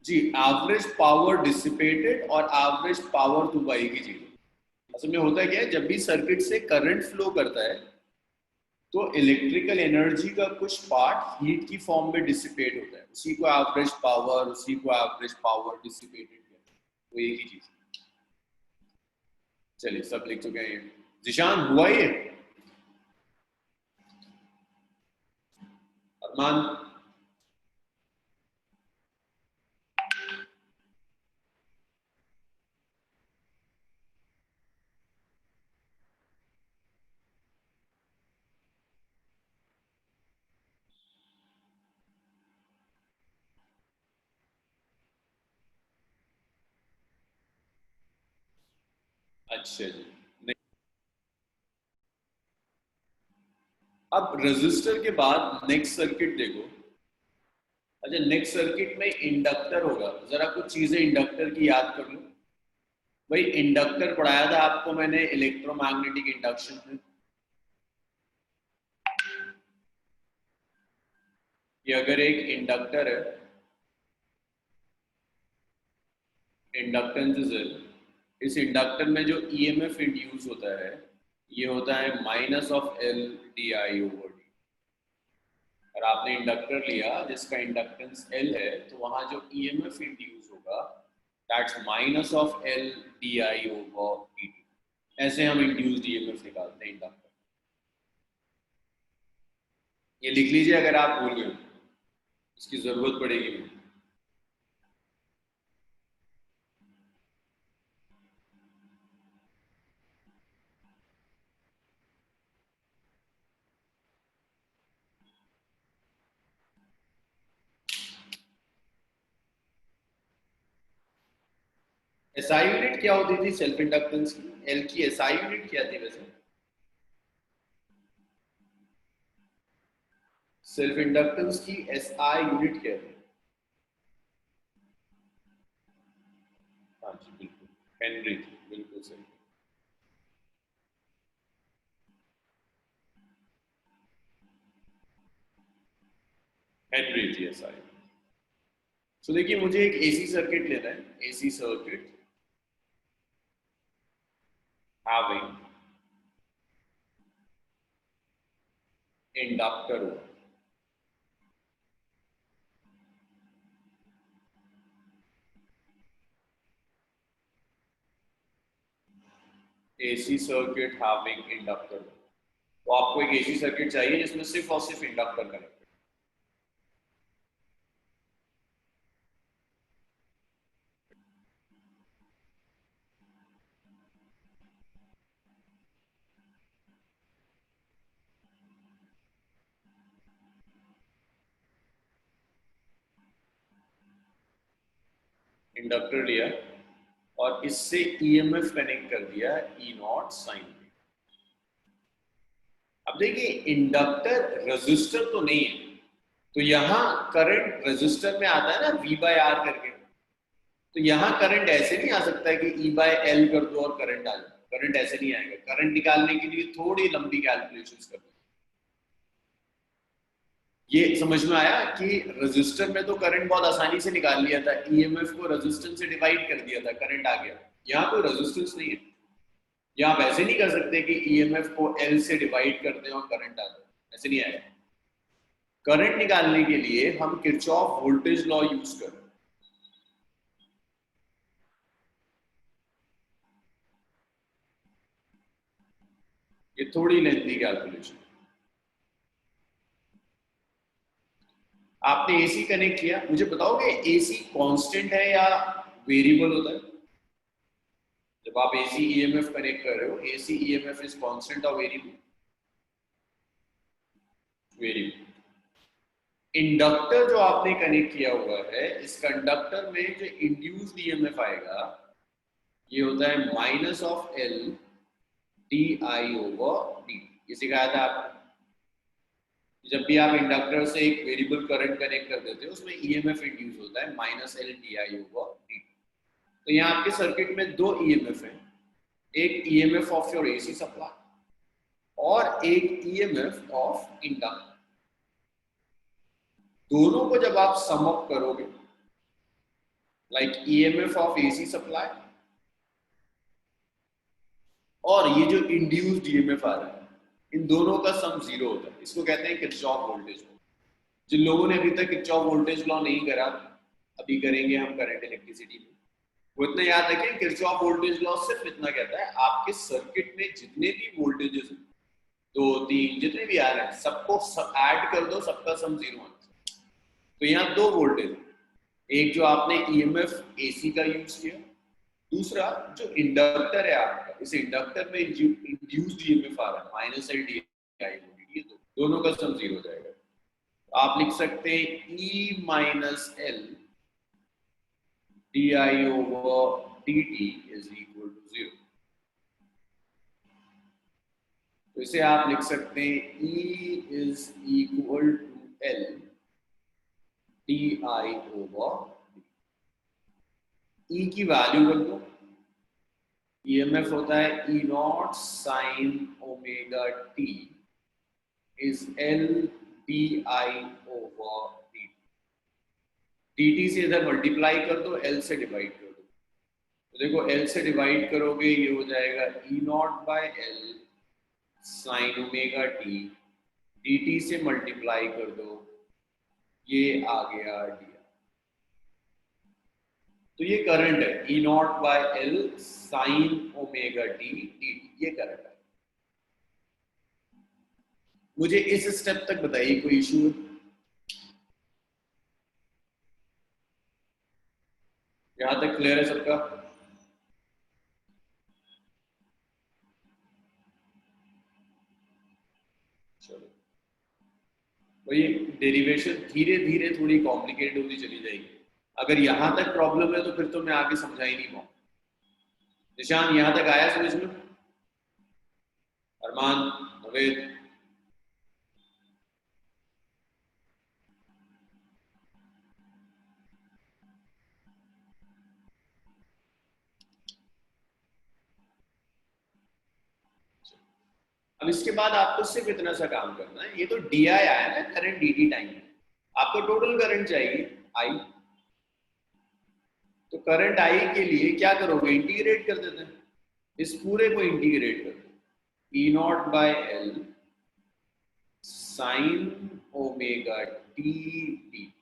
जी एवरेज पावर डिसिपेटेड और एवरेज पावर तुबा एक ही चीज। असल में होता क्या है, जब भी सर्किट से करंट फ्लो करता है तो इलेक्ट्रिकल एनर्जी का कुछ पार्ट हीट की फॉर्म में डिसिपेट होता है, उसी को एवरेज पावर, उसी को एवरेज पावर डिसिपेटेड कहते हैं, वो एक ही चीज। चलिए सब लिख चुके हैं। जिशान हुआ ये? अरमान? अच्छा जी। नहीं, अब रजिस्टर के बाद नेक्स्ट सर्किट देखो। अच्छा, नेक्स्ट सर्किट में इंडक्टर होगा, जरा कुछ चीजें इंडक्टर की याद कर लो। भाई इंडक्टर पढ़ाया था आपको मैंने इलेक्ट्रोमैग्नेटिक इंडक्शन में, कि अगर एक इंडक्टर है, इंडक्टेंस इज, इस इंडक्टर में जो ईएमएफ इंड्यूस होता है ये होता है -L/di/dt। और आपने इंडक्टर लिया जिसका इंडक्टेंस L है, तो वहां जो ईएमएफ इंड्यूस होगा दैट्स -L/di/dt। ऐसे हम इंड्यूस्ड ईएमएफ निकालते हैं इंडक्टर। ये लिख लीजिए अगर आप भूल गए, इसकी जरूरत पड़ेगी। एसआई यूनिट क्या होती थी सेल्फ इंडक्टेंस की? एल की एसआई यूनिट क्या थी वैसे? सेल्फ इंडक्टेंस की एसआई यूनिट क्या थी? हाँ जी बिल्कुल, हेनरी थी, बिल्कुल सही। हेनरी थी एसआई। सो देखिए, मुझे एक एसी सर्किट लेना है, AC circuit having inductor. AC circuit having inductor. तो आपको एक एसी सर्किट चाहिए जिसमें सिर्फ और सिर्फ इंडक्टर कनेक्ट। इंडक्टर लिया और इससे ईएमएफ कनेक्ट कर दिया, ई नॉट साइन। अब देखिए, इंडक्टर रेजिस्टर तो नहीं है, तो यहां करंट रेजिस्टर में आता है ना, वी बाय आर करके। तो यहां करंट ऐसे नहीं आ सकता है कि ई बाय एल कर दो और करंट आ जाए। करंट ऐसे नहीं आएगा। करंट निकालने के लिए थोड़ी लंबी कैलकुलेशंस करनी। ये समझ में आया कि रेजिस्टर में तो करंट बहुत आसानी से निकाल लिया था, ईएमएफ को रेजिस्टेंस से डिवाइड कर दिया था, करंट आ गया। यहाँ कोई रेजिस्टेंस नहीं है। या आप ऐसे नहीं कर सकते कि ईएमएफ को एल से डिवाइड कर दें और करंट आ जाए, ऐसे नहीं आएगा। करंट निकालने के लिए हम किरचॉफ वोल्टेज लॉ यूज करें। ये थोड़ी लेंथी कैलकुलेशन। आपने एसी कनेक्ट किया, मुझे बताओगे एसी कांस्टेंट है या वेरिएबल होता है? जब आप एसी ईएमएफ कनेक्ट कर रहे हो, एसी ईएमएफ इज कांस्टेंट और वेरिएबल? वेरिएबल। इंडक्टर जो आपने कनेक्ट किया हुआ है, इस कंडक्टर में जो इंड्यूस्ड ईएमएफ आएगा, ये होता है minus of L D I over D. ये सिखाया था आपने। जब भी आप इंडक्टर से एक वेरिएबल करंट कनेक्ट कर देते हो, उसमें ईएमएफ इंड्यूस होता है minus L D I over D. तो यहाँ आपके सर्किट में दो ईएमएफ है, एक EMF of your AC supply और एक ईएमएफ ऑफ इंडक्टर। दोनों को जब आप सम अप करोगे, like EMF of AC supply और ये जो इंड्यूस्ड ईएमएफ आ रहा है, इन दोनों का सम जीरो होता है। इसको कहते हैं किरचॉफ वोल्टेज लॉ। जिन लोगों ने अभी तक किरचॉफ वोल्टेज लॉ नहीं करा, अभी करेंगे हम करंट इलेक्ट्रिसिटी में, वो इतना याद रखें, किरचॉफ वोल्टेज लॉ सिर्फ इतना कहता है, आपके सर्किट में जितने भी वोल्टेजेस हैं, दो तीन जितने भी आ रहे हैं, सबको ऐड कर दो, सबका सम जीरो आना चाहिए। तो यहाँ दो वोल्टेज, एक जो आपने ईएमएफ एसी का यूज किया, दूसरा जो इंडक्टर है आपका, इस इंडक्टर में इंड्यूस्ड ईएमएफ आ रहा है माइनस एल डी आई, ये दोनों का सम जीरो हो जाएगा। तो आप लिख सकते हैं E minus L D I over D T is equal to zero. तो इसे आप लिख सकते हैं E is equal to L D I over E की वैल्यू कर दो। ईएमएफ होता है E not sine omega T is L D I over D. T से इधर मल्टीप्लाई कर दो, एल से डिवाइड कर दो। तो देखो, एल से डिवाइड करोगे ये हो जाएगा E not by L sine omega T, D T से मल्टीप्लाई कर दो, ये आ गया डी। तो ये करंट है, E not by L sine omega T D T, ये करंट है। मुझे इस स्टेप तक बताइए, कोई इशू है? यहां तक क्लियर है सबका? चलो, तो ये डेरिवेशन धीरे धीरे थोड़ी कॉम्प्लिकेटेड होती चली जाएगी। अगर यहां तक प्रॉब्लम है तो फिर तो मैं आगे समझा ही नहीं पाऊंगा। निशान यहां तक आया समझ में? अरमान, नवेद, अब इसके बाद आपको सिर्फ इतना सा काम करना है, ये तो डी आई आया ना, करंट डी टी टाइम, आपको टोटल करंट चाहिए आई। तो करंट आई के लिए क्या करोगे, इंटीग्रेट कर देते हैं, इस पूरे को इंटीग्रेट कर दो, E not by L sine omega T T.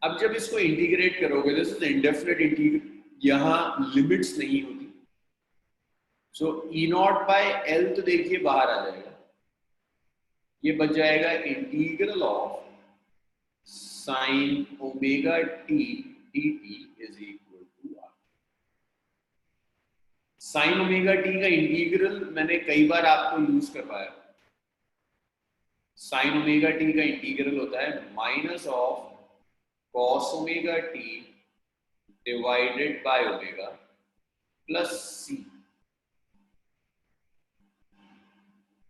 अब जब इसको इंटीग्रेट करोगे, दिस इज इंडेफिनिट इंटीग्रेट, यहां लिमिट्स नहीं होती, so E not by L तो देखिए बाहर आ जाएगा, ये बच जाएगा integral of sine omega T D T is equal to R. Sine omega T का इंटीग्रल मैंने कई बार आपको यूज करवाया, साइन ओमेगा टी का इंटीग्रल होता है minus of cos omega T divided by omega plus C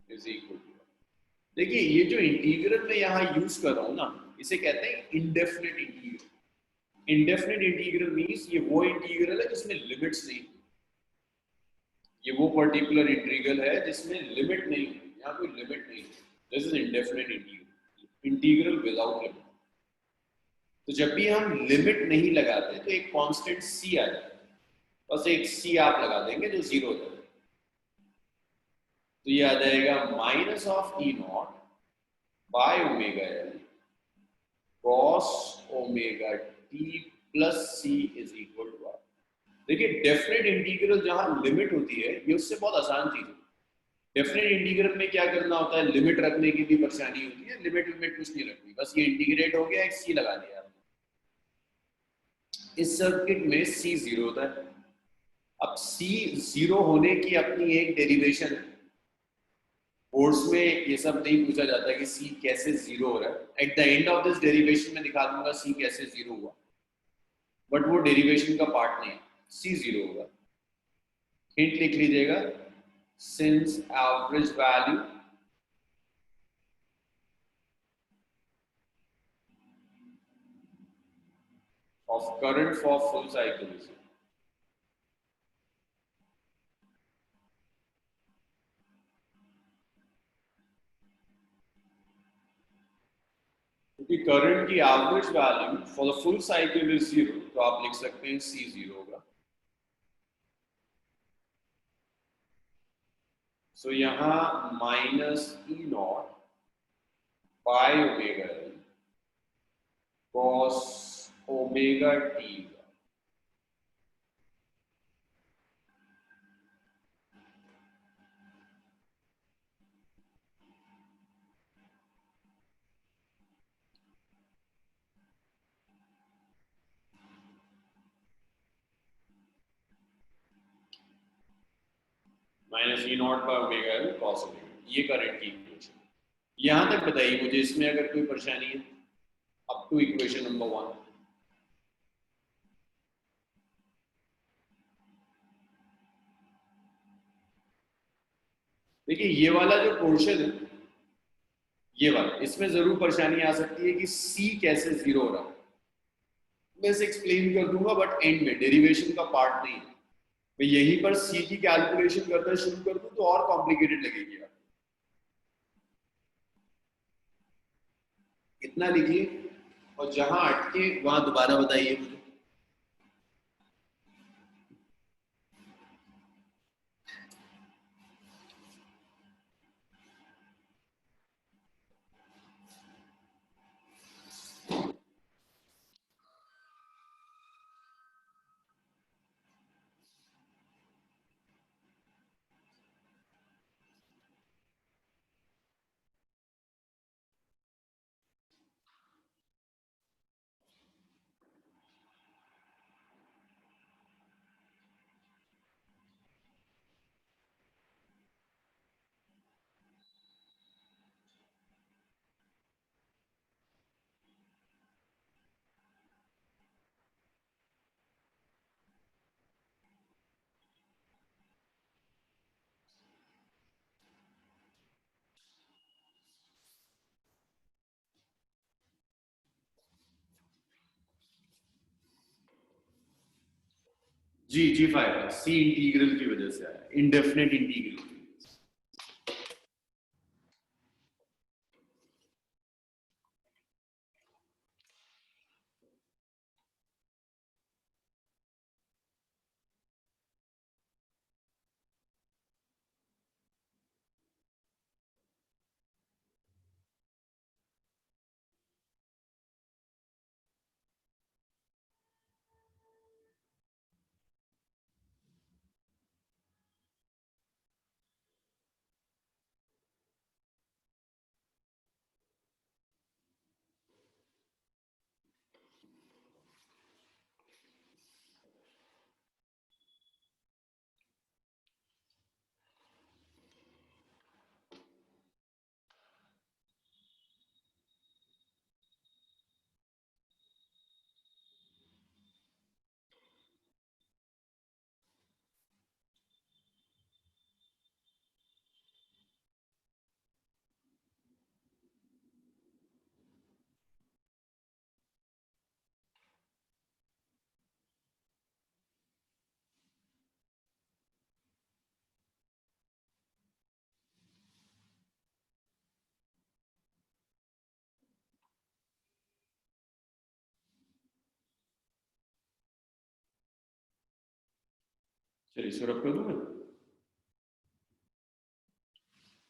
is equal to. देखिए ये जो इंटीग्रल मैं यहाँ यूज कर रहा हूँ ना, इसे कहते हैं indefinite integral. Indefinite integral means ये वो इंटीग्रल है जिसमें लिमिट्स नहीं, ये वो पर्टिकुलर इंटीग्रल है जिसमें लिमिट नहीं है, यहाँ कोई लिमिट नहीं है, this is indefinite integral, integral without limit. तो जब भी हम लिमिट नहीं लगाते तो एक कांस्टेंट सी आ जाता है, बस एक सी आप लगा देंगे जो जीरो होता है, तो ये आ जाएगा minus of E not by omega L cos omega T plus C is equal to R. देखिए डेफिनेट इंटीग्रल जहां लिमिट होती है ये उससे बहुत आसान चीज है। डेफिनेट इंटीग्रल में क्या करना होता है, लिमिट रखने की भी परेशानी होती है, लिमिट लिमिट कुछ नहीं रखनी, बस ये इंटीग्रेट हो गया, एक सी लगा दिया आपने। इस सर्किट में सी जीरो होता है। अब सी जीरो होने की अपनी एक डेरिवेशन है, बोर्ड्स में ये सब नहीं पूछा जाता कि सी कैसे जीरो हो रहा है, at the end of this derivation में दिखा दूंगा सी कैसे जीरो हुआ, बट वो डेरिवेशन का पार्ट नहीं है, सी जीरो होगा। हिंट लिख लीजिएगा, since average value of current for full cycle is, क्योंकि करंट की average value for the full cycle is zero, तो आप लिख सकते हैं सी जीरो होगा। सो यहां minus E not by omega L cos omega T, minus E not by omega L cos omega, ये करंट की इक्वेशन। यहां तक बताइए मुझे इसमें अगर कोई परेशानी है, अप टू इक्वेशन नंबर 1। देखिए ये वाला जो पोर्शन है, ये वाला, इसमें जरूर परेशानी आ सकती है कि सी कैसे जीरो हो रहा है, मैं इसे एक्सप्लेन कर दूंगा, बट एंड में डेरिवेशन का पार्ट नहीं है। मैं यहीं पर सी की कैलकुलेशन करना शुरू कर दूं तो और कॉम्प्लिकेटेड लगेगी आप, इतना लिखिए और जहां अटके वहां दोबारा बताइए मुझे। जी फाइव सी इंटीग्रल की वजह से आया, इंडेफिनेट इंटीग्रल। चलिए सर अब कर दूं मैं।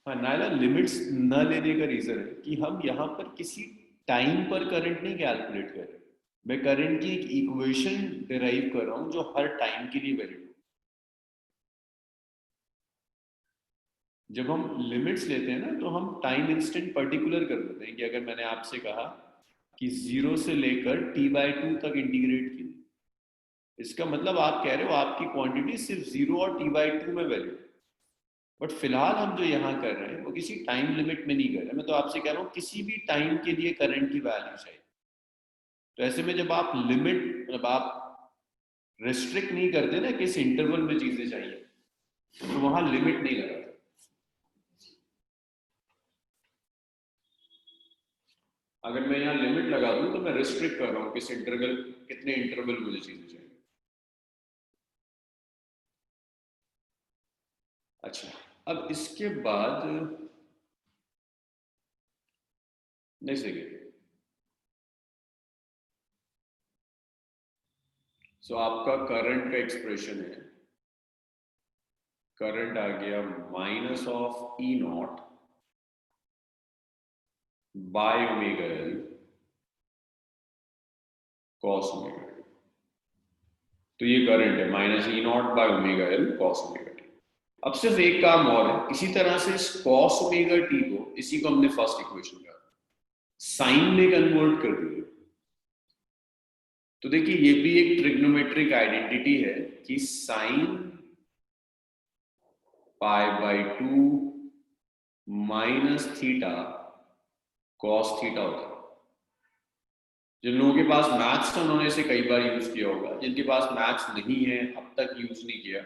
हाँ नायला, लिमिट्स न लेने का रीजन है कि हम यहाँ पर किसी टाइम पर करंट नहीं कैलकुलेट कर रहे, मैं करंट की एक इक्वेशन डिराइव कर रहा हूँ जो हर टाइम के लिए वैलिड हो। जब हम लिमिट्स लेते हैं ना तो हम टाइम इंस्टेंट पर्टिकुलर कर देते हैं कि अगर मैंने आपसे कहा कि 0 से लेकर t/2 तक इंटीग्रेट की, इसका मतलब आप कह रहे हो आपकी क्वांटिटी सिर्फ 0 और t/2 में वैलिड है। बट फिलहाल हम जो यहाँ कर रहे हैं वो किसी टाइम लिमिट में नहीं कर रहे, मैं तो आपसे कह रहा हूँ किसी भी टाइम के लिए करंट की वैल्यू चाहिए। तो ऐसे में जब आप लिमिट, जब आप रिस्ट्रिक्ट नहीं करते ना किस इंटरवल में चीजें चाहिए, तो वहां लिमिट नहीं लगाते। अगर मैं यहाँ लिमिट लगा दूं तो मैं रिस्ट्रिक्ट कर रहा हूँ किस इंटरवल, कितने इंटरवल मुझे चीजें चाहिए। अच्छा, अब इसके बाद नेक्स्ट देखिए। सो आपका करंट का एक्सप्रेशन है, करंट आ गया minus of E not by omega L cos omega. तो ये करंट है minus E not by omega L cos omega T. अब सिर्फ एक काम और है, इसी तरह से इस कॉस ओमेगा टी को, इसी को हमने फर्स्ट इक्वेशन का साइन में कन्वर्ट कर दिया। तो देखिए ये भी एक ट्रिग्नोमेट्रिक आइडेंटिटी है कि sine π/2 minus theta cos theta होता है। जिन लोगों के पास मैथ्स है उन्होंने इसे कई बार यूज किया होगा, जिनके पास मैथ्स नहीं है अब तक यूज नहीं किया,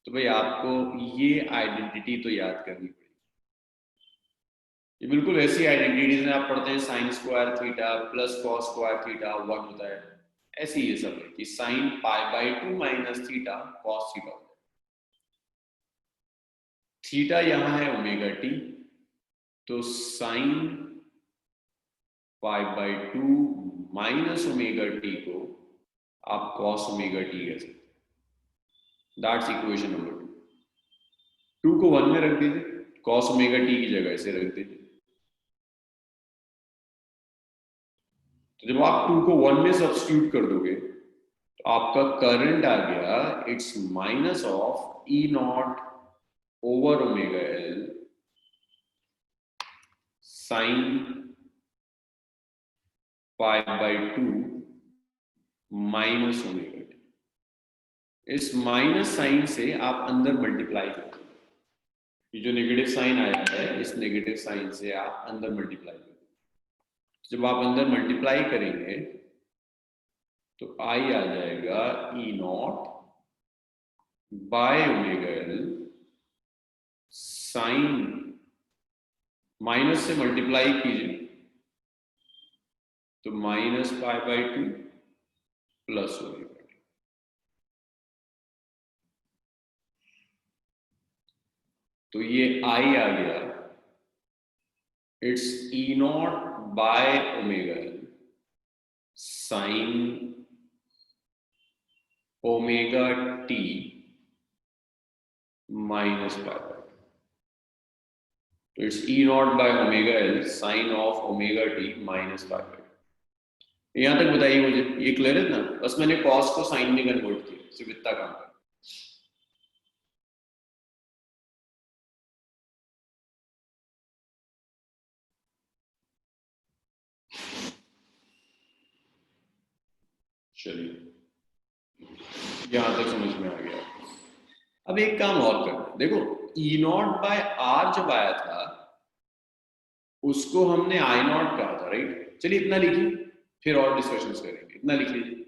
तो भाई आपको ये आइडेंटिटी तो याद करनी पड़ेगी। ये बिल्कुल ऐसी आइडेंटिटीज हैं, आप पढ़ते हैं sine square theta plus cos square theta 1 होता है, ऐसे ही ये सब है कि sine π/2 minus theta cos theta होता है। थीटा यहां है ओमेगा टी, तो साइन π/2 माइनस ओमेगा टी को आप कॉस ओमेगा टी कह सकते हैं। दैट्स इक्वेशन नंबर 2 को 1 में रख दीजिए, कॉस ओमेगा टी की जगह इसे रख दीजिए। तो जब आप 2 को 1 में सब्स्टिट्यूट कर दोगे तो आपका करंट आ गया, it's minus of E not over omega L sine π/2 minus omega T. इस माइनस साइन से आप अंदर मल्टीप्लाई करो, ये जो नेगेटिव साइन आया है इस नेगेटिव साइन से आप अंदर मल्टीप्लाई करो। जब आप अंदर मल्टीप्लाई करेंगे तो आई आ जाएगा E not by omega L sine, minus से मल्टीप्लाई कीजिए तो माइनस π/2 प्लस ओमेगा। तो ये आई आ गया, it's E not by omega L sine omega T minus pi by, तो it's E not by omega L sine of omega T minus pi by. यहां तक बताइए मुझे, ये क्लियर है ना? बस मैंने कॉस को साइन में कन्वर्ट किया, सिर्फ इतना काम है। चलिए यहां तक समझ में आ गया। अब एक काम और करना, देखो ई नॉट बाय आर जब आया था उसको हमने आई नॉट कहा था, राइट? चलिए इतना लिखिए, फिर और डिस्कशंस करेंगे। इतना लिख लीजिए।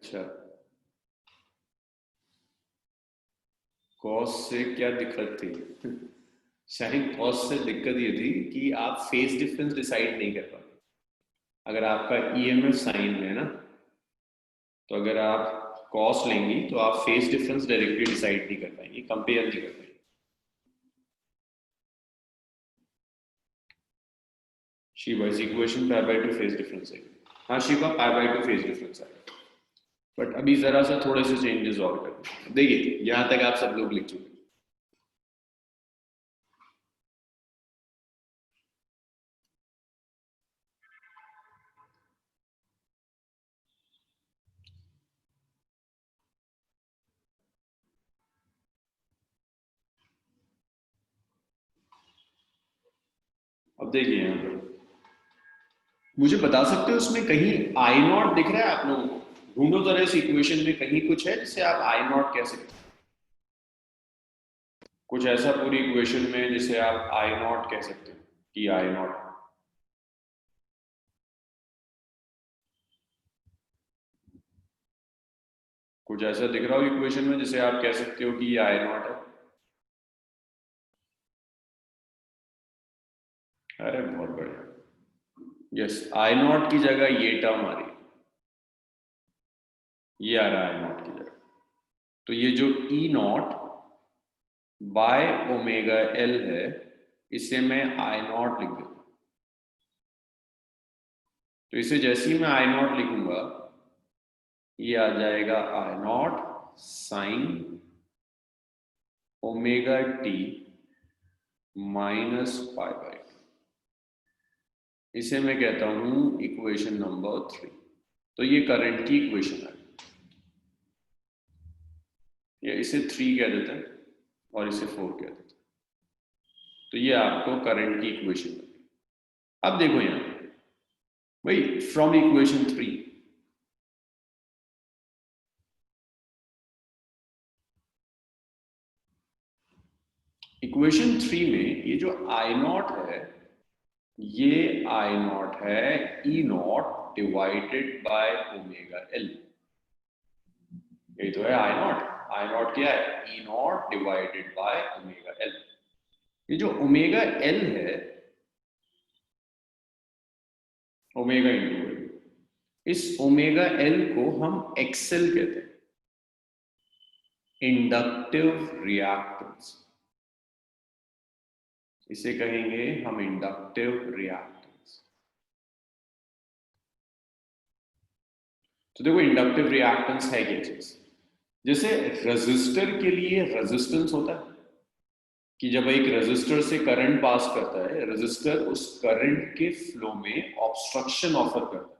अच्छा, कॉस से क्या दिक्कत थी? शायद कॉस से दिक्कत ये थी कि आप फेज डिफरेंस डिसाइड नहीं कर पाते। अगर आपका ईएमएफ साइन में है ना, तो अगर आप कॉस लेंगी तो आप फेज डिफरेंस डायरेक्टली डिसाइड नहीं कर पाएंगे, कंपेयर नहीं कर पाएंगे। Shiva is equation pi by 2 phase difference है। हाँ Shiva, pi by 2 phase difference है। बट अभी जरा सा थोड़े से चेंजेस और करते हैं। देखिए यहां तक आप सब लोग लिख चुके। अब देखिए यहाँ पर मुझे बता सकते हो उसमें कहीं आई नॉट दिख रहा है आप लोगों को? ढूंढो जरा इस इक्वेशन में कहीं कुछ है जिसे आप आई नॉट कह सकते हो? कुछ ऐसा पूरी इक्वेशन में जिसे आप आई नॉट कह सकते हो कि आई नॉट? कुछ ऐसा दिख रहा हो इक्वेशन में जिसे आप कह सकते हो कि ये आई नॉट है? अरे बहुत बढ़िया। यस, आई नॉट की जगह ये टर्म आ रही है, ये आ रहा है आई नॉट की जगह। तो ये जो ई नॉट बाय ओमेगा एल है, इसे मैं आई नॉट लिख दूंगा। तो इसे जैसे ही मैं आई नॉट लिखूंगा, ये आ जाएगा I not sine omega T minus pi by. इसे मैं कहता हूं इक्वेशन नंबर 3। तो ये करंट की इक्वेशन है, या इसे 3 कह देते हैं और इसे 4 कह देते हैं। तो ये आपको करंट की इक्वेशन है। अब देखो यहां भाई, फ्रॉम इक्वेशन 3, इक्वेशन 3 में ये जो आई नॉट है ये आई नॉट है E not divided by omega L. ये तो है आई नॉट क्या है? E not divided by omega L. ये जो ओमेगा एल है, ओमेगा इंटू एल, इस ओमेगा एल को हम एक्सेल कहते हैं, इंडक्टिव रिएक्टेंस। इसे कहेंगे हम इंडक्टिव रिएक्टेंस। तो देखो इंडक्टिव रिएक्टेंस है क्या चीज? जैसे रेजिस्टर के लिए रेजिस्टेंस होता है कि जब एक रेजिस्टर से करंट पास करता है, रेजिस्टर उस करंट के फ्लो में ऑब्स्ट्रक्शन ऑफर करता है।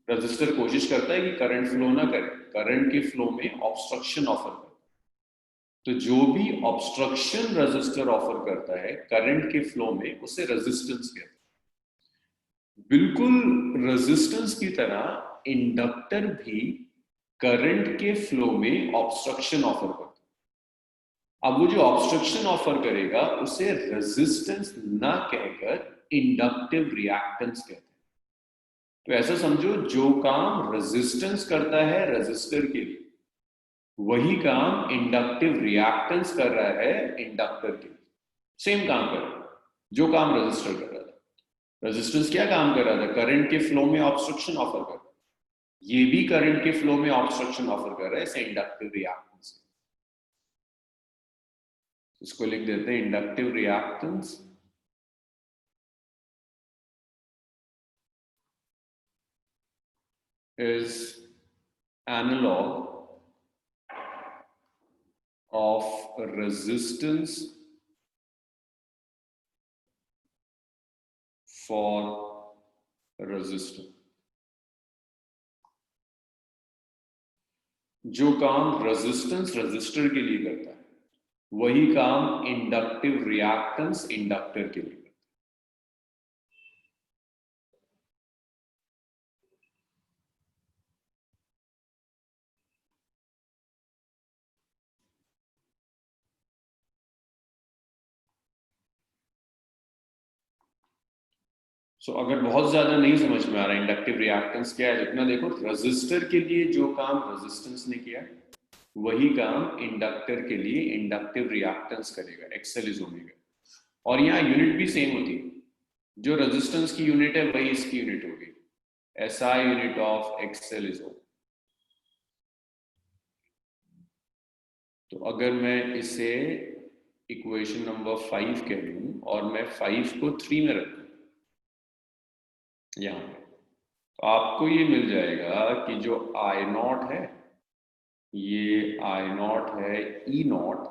रेजिस्टर कोशिश करता है कि करंट फ्लो ना करे, करंट के फ्लो में ऑब्स्ट्रक्शन ऑफर करता है। तो जो भी ऑब्स्ट्रक्शन रेजिस्टर ऑफर करता है करंट के फ्लो में, उसे रेजिस्टेंस कहते हैं। बिल्कुल रेजिस्टेंस की तरह इंडक्टर भी करंट के फ्लो में ऑब्स्ट्रक्शन ऑफर करता है। अब वो जो ऑब्स्ट्रक्शन ऑफर करेगा उसे रेजिस्टेंस ना कहकर इंडक्टिव रिएक्टेंस कहते हैं। तो ऐसा समझो, जो काम रेजिस्टेंस करता है रेजिस्टर के लिए, वही काम इंडक्टिव रिएक्टेंस कर रहा है इंडक्टर के लिए। सेम काम कर रहा है जो काम रेजिस्टर कर रहा था। रेजिस्टेंस क्या काम कर रहा था? करंट के फ्लो में ऑब्स्ट्रक्शन ऑफर कर रहा है। ये भी करंट के फ्लो में ऑब्स्ट्रक्शन ऑफर कर रहा है, इसे इंडक्टिव रिएक्टेंस। इसको लिख देते हैं inductive reactance is analog of resistance for resistor। जो काम रेजिस्टेंस रेजिस्टर के लिए करता है, वही काम इंडक्टिव रिएक्टेंस इंडक्टर के लिए करता है। सो अगर बहुत ज्यादा नहीं समझ में आ रहा इंडक्टिव रिएक्टेंस क्या है, जितना देखो रेजिस्टर के लिए जो काम रेजिस्टेंस ने किया, वही काम इंडक्टर के लिए इंडक्टिव रिएक्टेंस करेगा। X L is omega. और यहाँ यूनिट भी सेम होती है, जो रेजिस्टेंस की यूनिट है वही इसकी यूनिट होगी। SI unit of X L is ohm. तो अगर मैं इसे इक्वेशन नंबर 5 कह लूं और मैं 5 को 3 में रखूं यहां पे, तो आपको ये मिल जाएगा कि जो आई नॉट है, ये आई नॉट है E not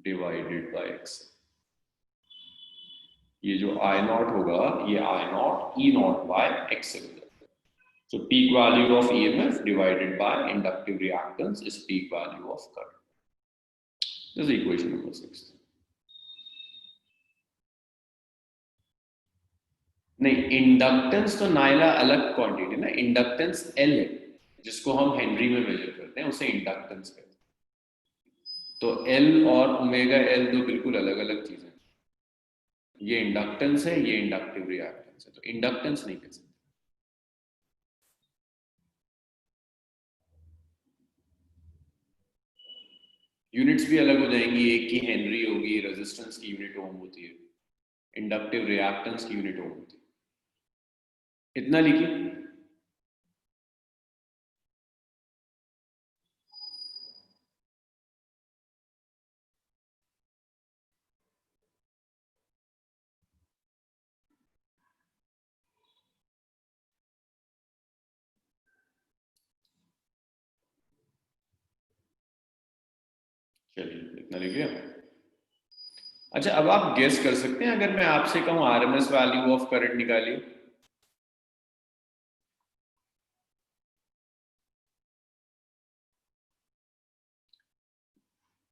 divided by X. ये जो आई नॉट होगा, ये I not E not by X. So peak value of EMF divided by inductive reactance is peak value of current. This is equation number 6. नहीं, इंडक्टेंस तो नाइला अलग क्वांटिटी ना, इंडक्टेंस L है जिसको हम हेनरी में मेजर करते हैं, उसे इंडक्टेंस कहते हैं। तो L और ओमेगा L दो बिल्कुल अलग अलग चीजें। ये इंडक्टेंस है, ये इंडक्टिव रिएक्टेंस है, तो इंडक्टेंस नहीं कह सकते। यूनिट्स भी अलग हो जाएंगी, एक की हेनरी होगी, रेजिस्टेंस की यूनिट ओम होती है, इंडक्टिव रिएक्टेंस की यूनिट ओम होती है। इतना लिखिए। चलिए इतना लिख लिया। अच्छा, अब आप गेस कर सकते हैं, अगर मैं आपसे कहूं आरएमएस वैल्यू ऑफ करंट निकालिए,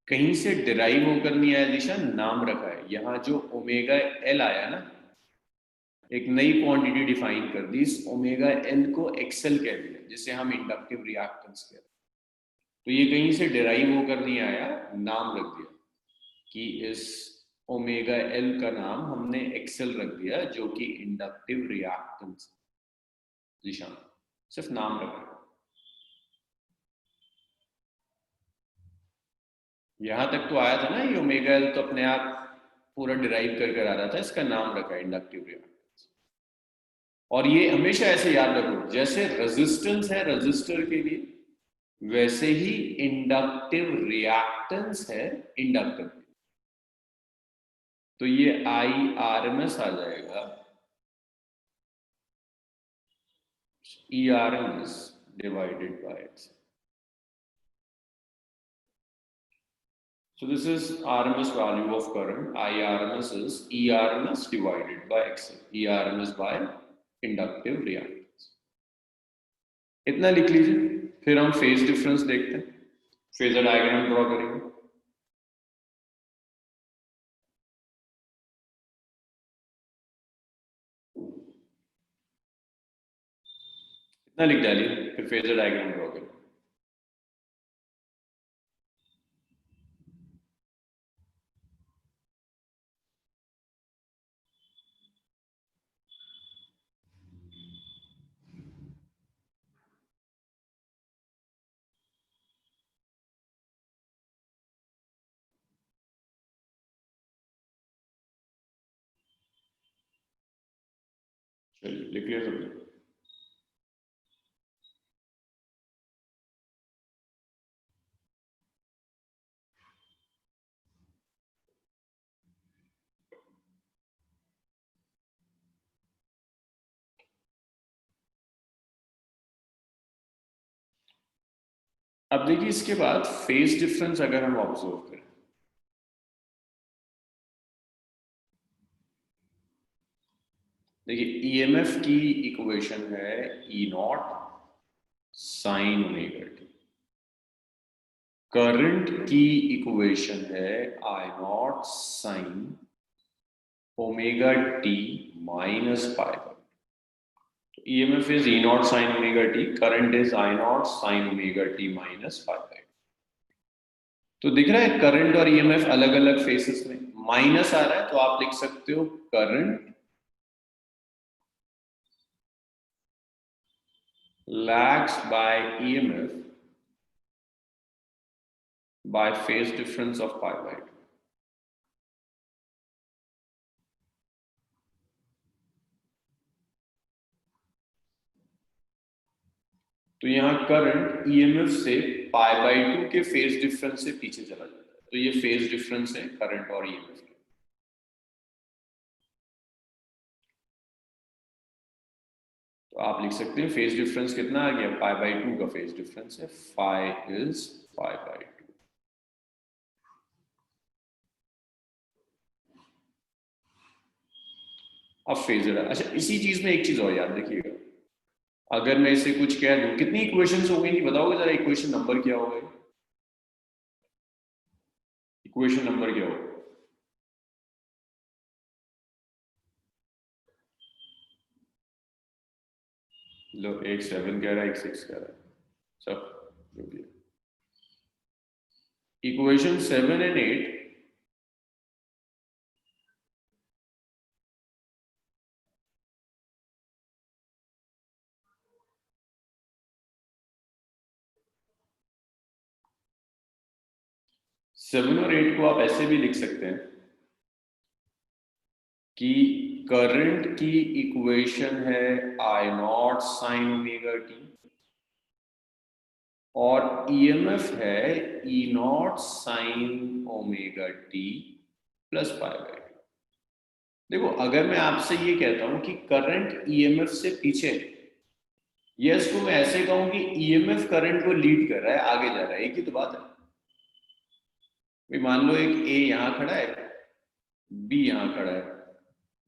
कहीं से डिराइव होकर नहीं आया दिशा, नाम रखा है। यहां जो ओमेगा एल आया ना, एक नई क्वांटिटी डिफाइन कर दी, इस ओमेगा एल को एक्सेल कह दिया, जिसे हम इंडक्टिव रिएक्टेंस कहते हैं। तो ये कहीं से डिराइव होकर नहीं आया, नाम रख दिया कि इस ओमेगा एल का नाम हमने एक्सेल रख दिया, जो कि इंडक्टिव रिएक्टेंस। निशान सिर्फ नाम रखा। यहां तक तो आया था ना, ये ओमेगा एल तो अपने आप पूरा डिराइव कर कर आ रहा था, इसका नाम रखा इंडक्टिव रिएक्टेंस। और ये हमेशा ऐसे याद रखो, जैसे रेजिस्टेंस है रजिस्टर के लिए, वैसे ही इंडक्टिव रिएक्टेंस है इंडक्टर। तो ये आई आर एम एस आ जाएगा, E R M S divided by X. So this is RMS value of current. IRMS is ERMS divided by XL. ERMS by inductive reactance. इतना लिख लीजिए, फिर हम फेज डिफरेंस देखते हैं, फेजर डायग्राम ड्रॉ करेंगे। इतना लिख डालिए, फिर फेजर डायग्राम ड्रॉ करेंगे। चलिए लिख लिया सबने। अब देखिए, इसके बाद फेज डिफरेंस अगर हम ऑब्जर्व करें, देखिए ईएमएफ की इक्वेशन है E not sine omega T, current की इक्वेशन है I not sine omega T minus pi. EMF is E naught sin omega t, current is I naught sin omega t minus pi by 2। तो दिख रहा है करंट और EMF अलग अलग फेसेस में, माइनस आ रहा है तो आप लिख सकते हो current lags by EMF by phase difference of pi by 2। तो यहाँ करंट EMF से पाई बाई 2 के फेज डिफरेंस से पीछे चला जाता है, तो ये फेज डिफरेंस है करंट और EMF के। तो आप लिख सकते हैं फेज डिफरेंस कितना आ गया, पाई बाई 2 का फेज डिफरेंस है, फाई इज पाई बाई 2। अब फेजर, अच्छा इसी चीज में एक चीज और याद रखिएगा, अगर मैं इसे कुछ कह दूं, कितनी इक्वेशंस हो गई बताओगे जरा, इक्वेशन नंबर क्या होगा, इक्वेशन नंबर क्या होगा? लो, एक 7 कह रहा है, एक 6 कह रहा है, सब जो भी है। इक्वेशन 7 एंड 8 7 और 8 को आप ऐसे भी लिख सकते हैं कि करंट की इक्वेशन है I not sine omega T, और ईएमएफ है E not sine omega T plus pi by 2। देखो, अगर मैं आपसे ये कहता हूं कि करंट ईएमएफ से पीछे, ये इसको मैं ऐसे कहूं कि ईएमएफ करंट को लीड कर रहा है, आगे जा रहा है, एक ही तो बात है भाई। मान लो एक ए यहां खड़ा है, बी यहां खड़ा है,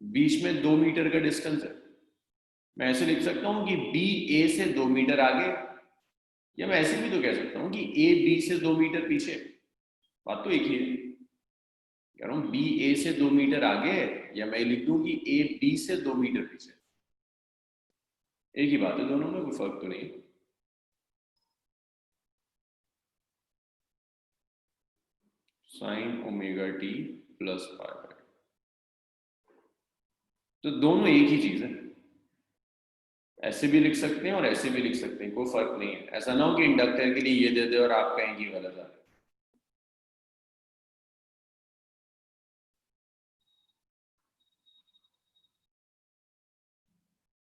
बीच में 2 मीटर का डिस्टेंस है। मैं ऐसे लिख सकता हूं कि बी ए से 2 मीटर आगे, या मैं ऐसे भी तो कह सकता हूं कि ए बी से 2 मीटर पीछे। बात तो एक ही है, कह रहा हूं बी ए से 2 मीटर आगे है, या मैं लिख दूं कि ए बी से 2 मीटर पीछे। एक ही बात है, दोनों में कोई फर्क तो नहीं। साइन ओमेगा टी प्लस पाई। तो दोनों एक ही चीज है, ऐसे भी लिख सकते हैं और ऐसे भी लिख सकते हैं, कोई फर्क नहीं है। ऐसा ना हो कि इंडक्टर के लिए ये दे दे और आप कहें कि गलत है।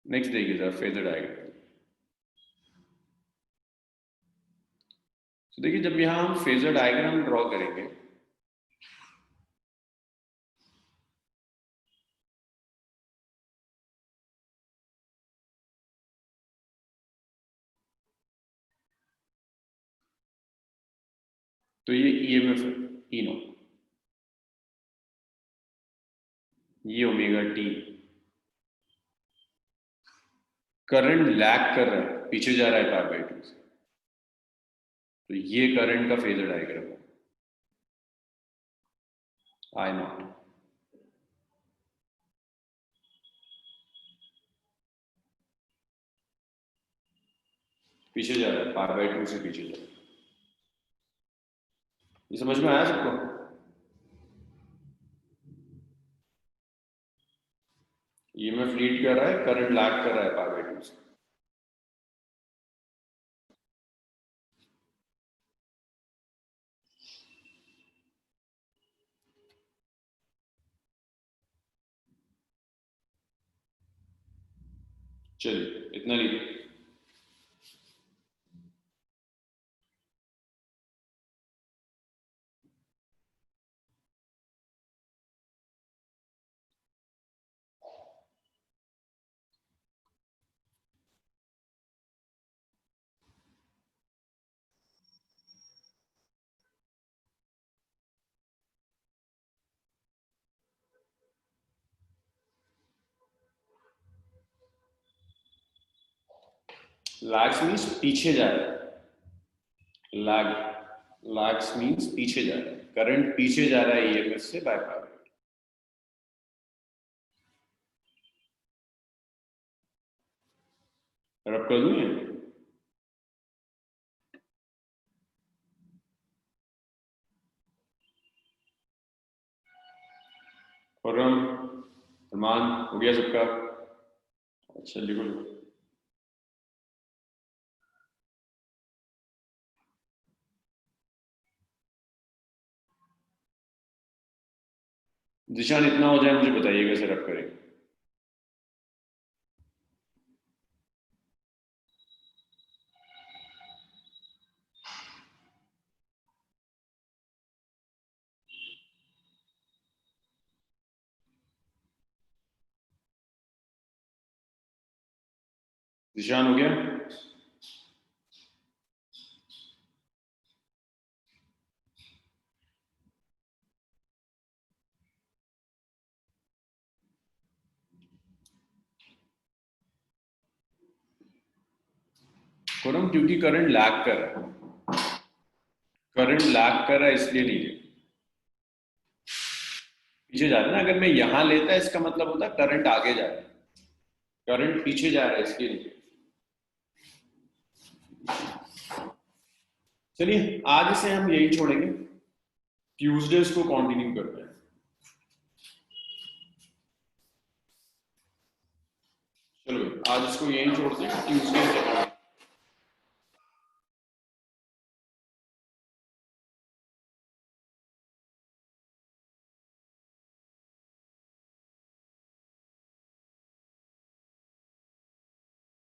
नेक्स्ट देखिए सर, फेजर डायग्राम। तो देखिए जब यहां हम फेजर डायग्राम ड्रॉ करेंगे तो ये ईएमएफ है ई नो, ये ओमेगा टी, करंट लैग कर रहा है, पीछे जा रहा है पाई बाई टू से, तो ये करंट का फेजर डायग्राम है आई नॉट। पीछे जा रहा है, पाई बाई टू से पीछे जा रहा है। ये समझ में आया सबको? ईएमएफ लीड कर रहा है, करंट लैग कर रहा है पाई बाई टू से। चलिए इतना लीजिए। लैग्स मीन्स पीछे जा रहा है, लैग्स मीन्स पीछे जा रहा है, करंट पीछे जा रहा है ईएमएफ से बाय पावर। रब कर दूं ये? खुर्रम, सलमान, हो गया सबका? अच्छा लिखो लिखो। जिशान इतना हो जाए मुझे बताइएगा, सर रब करेंगे। जिशान हो गया? खुर्रम क्योंकि करंट लैग कर रहा है, करंट लैग कर रहा है इसलिए नहीं है, पीछे जा रहा है ना। अगर मैं यहां लेता इसका मतलब होता करंट आगे जा रहा है, करंट पीछे जा रहा है इसलिए नहीं। चलिए आज इसे हम यही छोड़ेंगे, ट्यूसडे को कंटिन्यू करते हैं। चलो आज इसको यही छोड़ते हैं, ट्यूसडे से